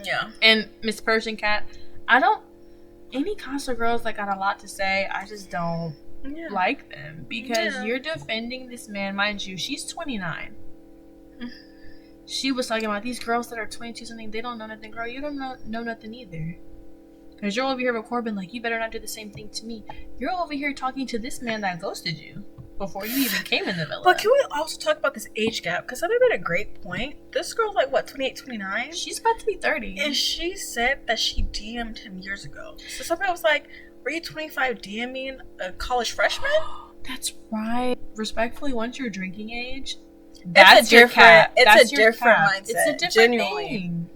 Yeah. And Miss Persian Cat, any Casa girls that got a lot to say, I just don't like them. Because you're defending this man, mind you, she's 29. She was talking about these girls that are 22 something, they don't know nothing. Girl, you don't know nothing either. Because you're over here with Corbin like, you better not do the same thing to me. You're over here talking to this man that ghosted you before you even came in the villa. But can we also talk about this age gap? Because that made a great point. This girl's like, what, 28, 29? She's about to be 30. And she said that she DM'd him years ago. So somebody was like, were you 25 DMing a college freshman? That's right. Respectfully, once you're drinking age, It's a different mindset. It's a different genuinely. thing.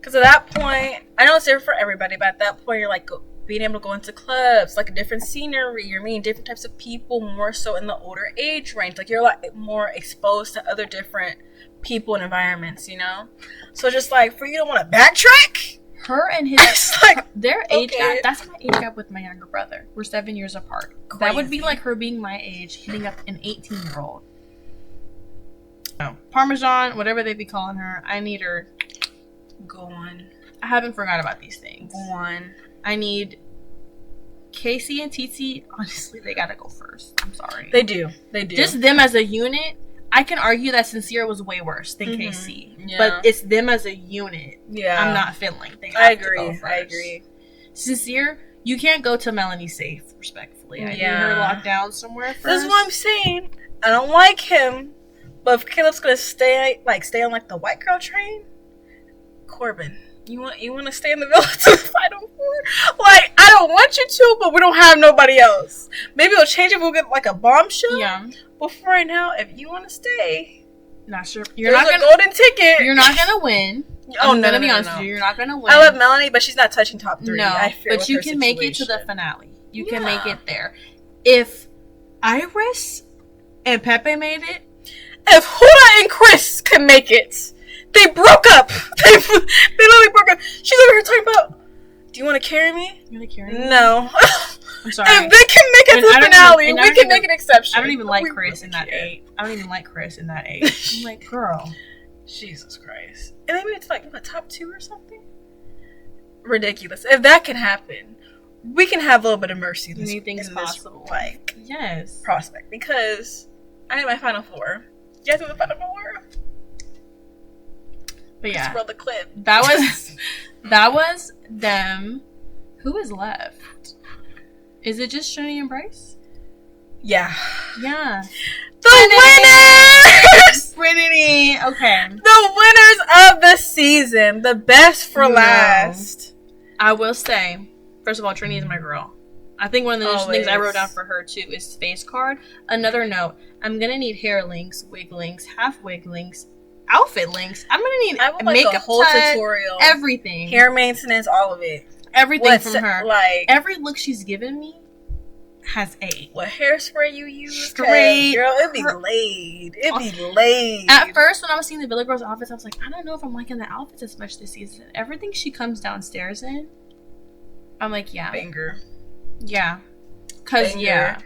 Because at that point, I know it's different for everybody, but at that point, you're like being able to go into clubs, like a different scenery. You're meeting different types of people, more so in the older age range. Like you're like more exposed to other different people and environments, you know. So just like for you to want to backtrack, Her and his, it's like their age okay. gap. That's my age gap with my younger brother. We're 7 years apart. Crazy. That would be like her being my age, hitting up an 18-year-old. No. Parmesan, whatever they be calling her. I need her. Go on. I haven't forgot about these things. Go on. I need Casey and Titi. Honestly, they gotta go first. I'm sorry. They do. They do. Just them as a unit. I can argue that Sincere was way worse than Casey. Yeah. But it's them as a unit. Yeah. I'm not feeling. I agree. I agree. Sincere, you can't go to Melanie safe, respectfully. I need her locked down somewhere first. That's what I'm saying. I don't like him. But if Caleb's gonna stay on like the white girl train, Corbin, you want to stay in the villa to the final four? Like, I don't want you to, but we don't have nobody else. Maybe we'll change it. We'll get like a bombshell. Yeah. But for right now, if you want to stay, not sure. You're not a golden ticket. You're not gonna win. I'm gonna be honest with you. You're not gonna win. I love Melanie, but she's not touching top 3. No, I fear but you can make it to the finale. You can make it there. If Iris and Pepe made it, if Huda and Chris can make it, they broke up. They literally broke up. She's over here talking about, do you want to carry me? You want to carry me? No. I'm sorry. If they can make it to the finale, we can make an exception. I don't even like Chris in that 8. I don't even like Chris in that 8. I'm like, girl. Jesus Christ. And they made it to like, what, top 2 or something? Ridiculous. If that can happen, we can have a little bit of mercy. Anything's possible. This, like, yes, prospect, because I need my final four. You guys have the final four. But yeah, roll the clip. That was them. Who is left? Is it just Trinity and Bryce? Yeah. Yeah. The winners! Trinity. Okay. The winners of the season. The best for last. I will say, first of all, Trinity is my girl. I think one of the interesting things I wrote down for her, too, is face card. Another note, I'm going to need hair links, wig links, half wig links, outfit links. I'm going to need makeup a whole touch, tutorial. Everything. Hair maintenance, all of it. Everything from her. Like, every look she's given me has A. What hairspray you use? Straight. Girl, it'd be laid. It'd be laid. At first, when I was seeing the Villa Girls outfits, I was like, I don't know if I'm liking the outfits as much this season. Everything she comes downstairs in, I'm like, yeah. Banger. Yeah. Because, yeah.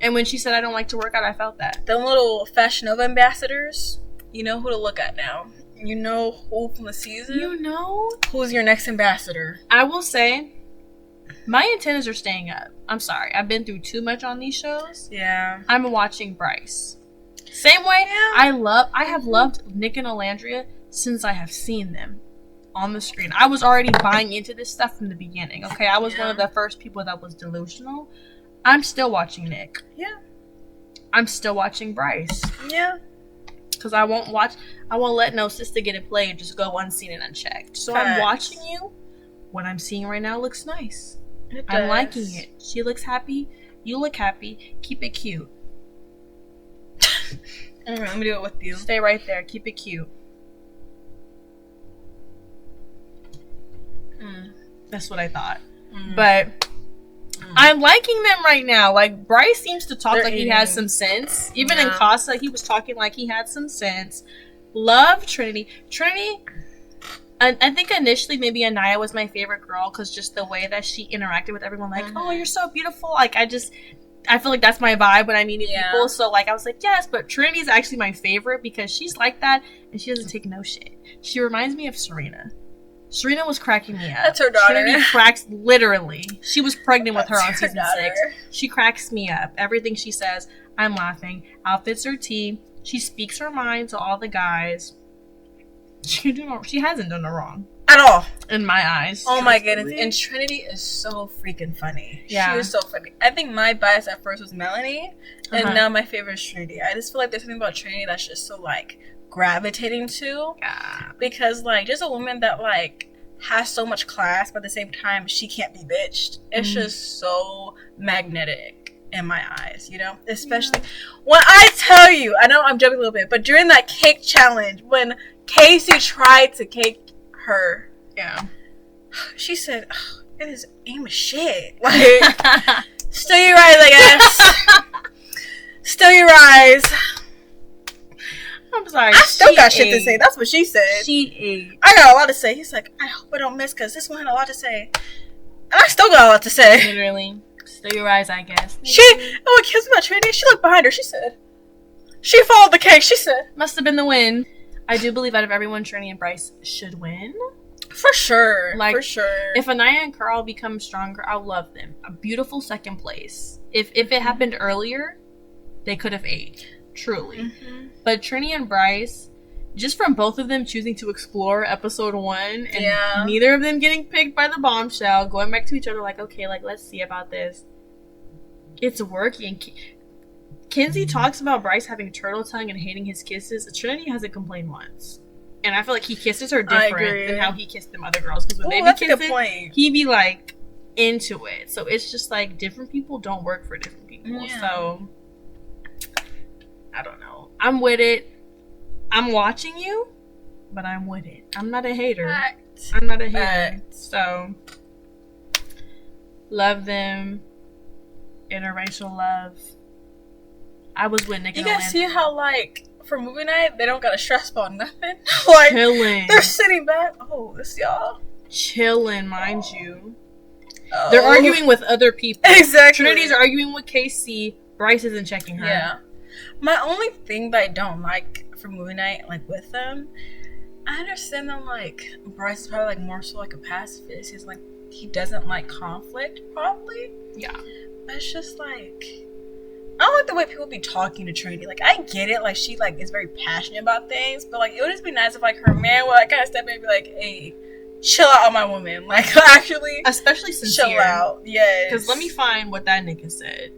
And when she said I don't like to work out, I felt that. The little Fashion Nova ambassadors, you know who to look at now. You know who from the season. You know? Who's your next ambassador? I will say, my antennas are staying up. I'm sorry. I've been through too much on these shows. Yeah. I'm watching Bryce. Same way, I have loved Nick and Olandria since I have seen them on the screen. I was already buying into this stuff from the beginning, okay? I was one of the first people that was delusional. I'm still watching Nick. Yeah. I'm still watching Bryce. Yeah. Because I won't let no sister get it played and just go unseen and unchecked. So I'm watching you. What I'm seeing right now looks nice. I'm liking it. She looks happy. You look happy. Keep it cute. Alright, let me do it with you. Stay right there. Keep it cute. That's what I thought. But I'm liking them right now. Like, Bryce seems to talk like he has some sense. Even in Casa, he was talking like he had some sense. Love Trinity. Trinity, I think initially maybe Anaya was my favorite girl because just the way that she interacted with everyone. Like, oh, you're so beautiful. Like, I feel like that's my vibe when I meet people. So, like, I was like, yes, but Trinity's actually my favorite because she's like that and she doesn't take no shit. She reminds me of Serena. Serena was cracking me up. That's her daughter. Trinity cracks, literally. She was pregnant with her on season 6. She cracks me up. Everything she says, I'm laughing. Outfits her tea. She speaks her mind to all the guys. She hasn't done no wrong. At all. In my eyes. Oh my goodness. And Trinity is so freaking funny. Yeah. She is so funny. I think my bias at first was Melanie. And now my favorite is Trinity. I just feel like there's something about Trinity that's just so, like, gravitating to. Yeah. Because, like, just a woman that, like, has so much class, but at the same time, she can't be bitched. It's just so magnetic in my eyes, you know? Especially when I tell you, I know I'm joking a little bit, but during that cake challenge, when Casey tried to cake her, she said, oh, it is aim of shit. Like, still your eyes, I guess. Still your eyes. I'm sorry. I still got shit to say. That's what she said. She ate. I got a lot to say. He's like, I hope I don't miss because this one had a lot to say. And I still got a lot to say. Literally. Still your eyes, I guess. It kills me about Trinity. She looked behind her. She said, she followed the cake. She said, must have been the win. I do believe out of everyone, Trinity and Bryce should win. For sure. Like, for sure. If Anaya and Carl become stronger, I'll love them. A beautiful second place. If it happened earlier, they could have ate. Truly. But Trinity and Bryce, just from both of them choosing to explore episode 1 and neither of them getting picked by the bombshell, going back to each other like, okay, like, let's see about this. It's working. Kinsey talks about Bryce having turtle tongue and hating his kisses. Trinity hasn't complained once. And I feel like he kisses her different than how he kissed them other girls. Because when they be kissing, he be like into it. So it's just like different people don't work for different people. Yeah. So I don't know. I'm with it. I'm watching you, but I'm with it. I'm not a hater. I'm not a hater. So love them. Interracial love. I was with Nick. You guys see how, like, for movie night, they don't got a stress ball, nothing. Like, chilling. They're sitting back. Oh, this y'all. Chilling, mind you. Oh. They're arguing with other people. Exactly. Trinity's arguing with Casey. Bryce isn't checking her. Yeah. My only thing that I don't like for movie night, like, with them, I understand them, like, Bryce is probably, like, more so, like, a pacifist. He's, like, he doesn't like conflict, probably. Yeah. But it's just like, I don't like the way people be talking to Trinity. Like, I get it, like, she, like, is very passionate about things, but, like, it would just be nice if, like, her man would, like, kind of step in and be like, hey, chill out on my woman. Like, actually, especially Sincere. Chill out, yes. Because let me find what that nigga said.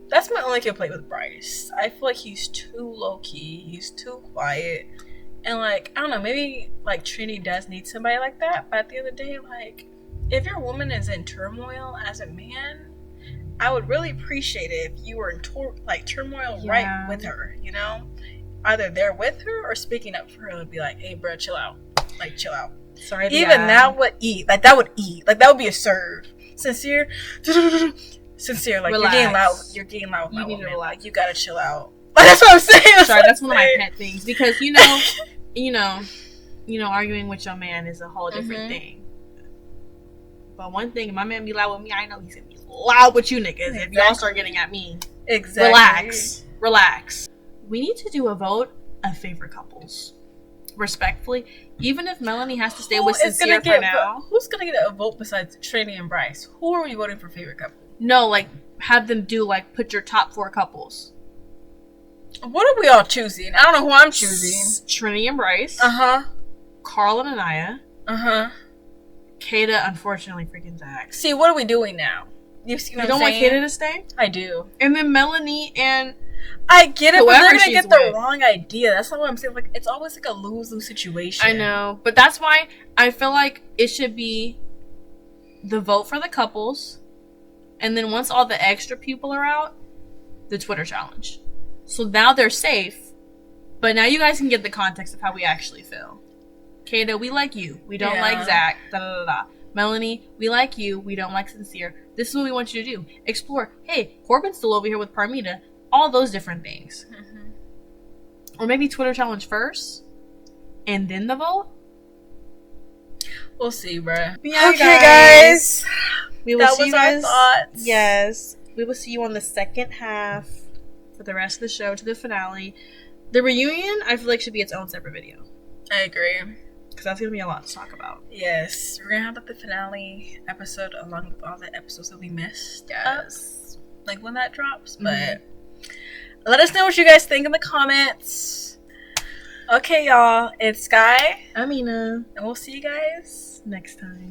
That's my only complaint with Bryce. I feel like he's too low-key, he's too quiet, and, like, I don't know, maybe, like, Trinity does need somebody like that, but at the end of the day, like, if your woman is in turmoil as a man, I would really appreciate it if you were in turmoil right with her, you know? Either there with her or speaking up for her to be like, hey, bro, chill out. Like, chill out. Sorry, even that would eat. Like, that would eat. Like, that would be a serve. Sincere, like, relax. You're getting loud with my woman. Relax. Like, you gotta chill out. Like, that's what I'm saying. Sorry, that's one of my pet things. Because, you know, arguing with your man is a whole different thing. But one thing, if my man be loud with me, I know he's gonna be loud with you niggas if y'all start getting at me. Exactly. Relax. We need to do a vote of favorite couples. Respectfully. Even if Melanie has to stay with Sincere for now. Who's gonna get a vote besides Trinity and Bryce? Who are we voting for favorite couple? No, like, have them do, like, put your top 4 couples. What are we all choosing? I don't know who I'm choosing. Trinity and Bryce. Carl and Anaya. Kata, unfortunately, freaking Zach. See, what are we doing now? You see what I'm saying? You don't want Kata to stay? I do. And then Melanie and... I get it, but they're going to get the wrong idea. That's not what I'm saying. Like, it's always like a lose-lose situation. I know. But that's why I feel like it should be the vote for the couples. And then once all the extra people are out, the Twitter challenge. So now they're safe. But now you guys can get the context of how we actually feel. Kata, we like you. We don't like Zach. Da da da da. Melanie, we like you. We don't like Sincere. This is what we want you to do. Explore. Hey, Corbin's still over here with Parmita. All those different things. Or maybe Twitter challenge first. And then the vote. We'll see, bruh. Yeah, okay, guys. We will see you guys. Our thoughts. Yes. We will see you on the second half for the rest of the show to the finale. The reunion, I feel like, should be its own separate video. I agree. Because that's going to be a lot to talk about. Yes. We're going to have the finale episode along with all the episodes that we missed. Yes. Like when that drops. But let us know what you guys think in the comments. Okay, y'all. It's Sky. I'm Ina. And we'll see you guys next time.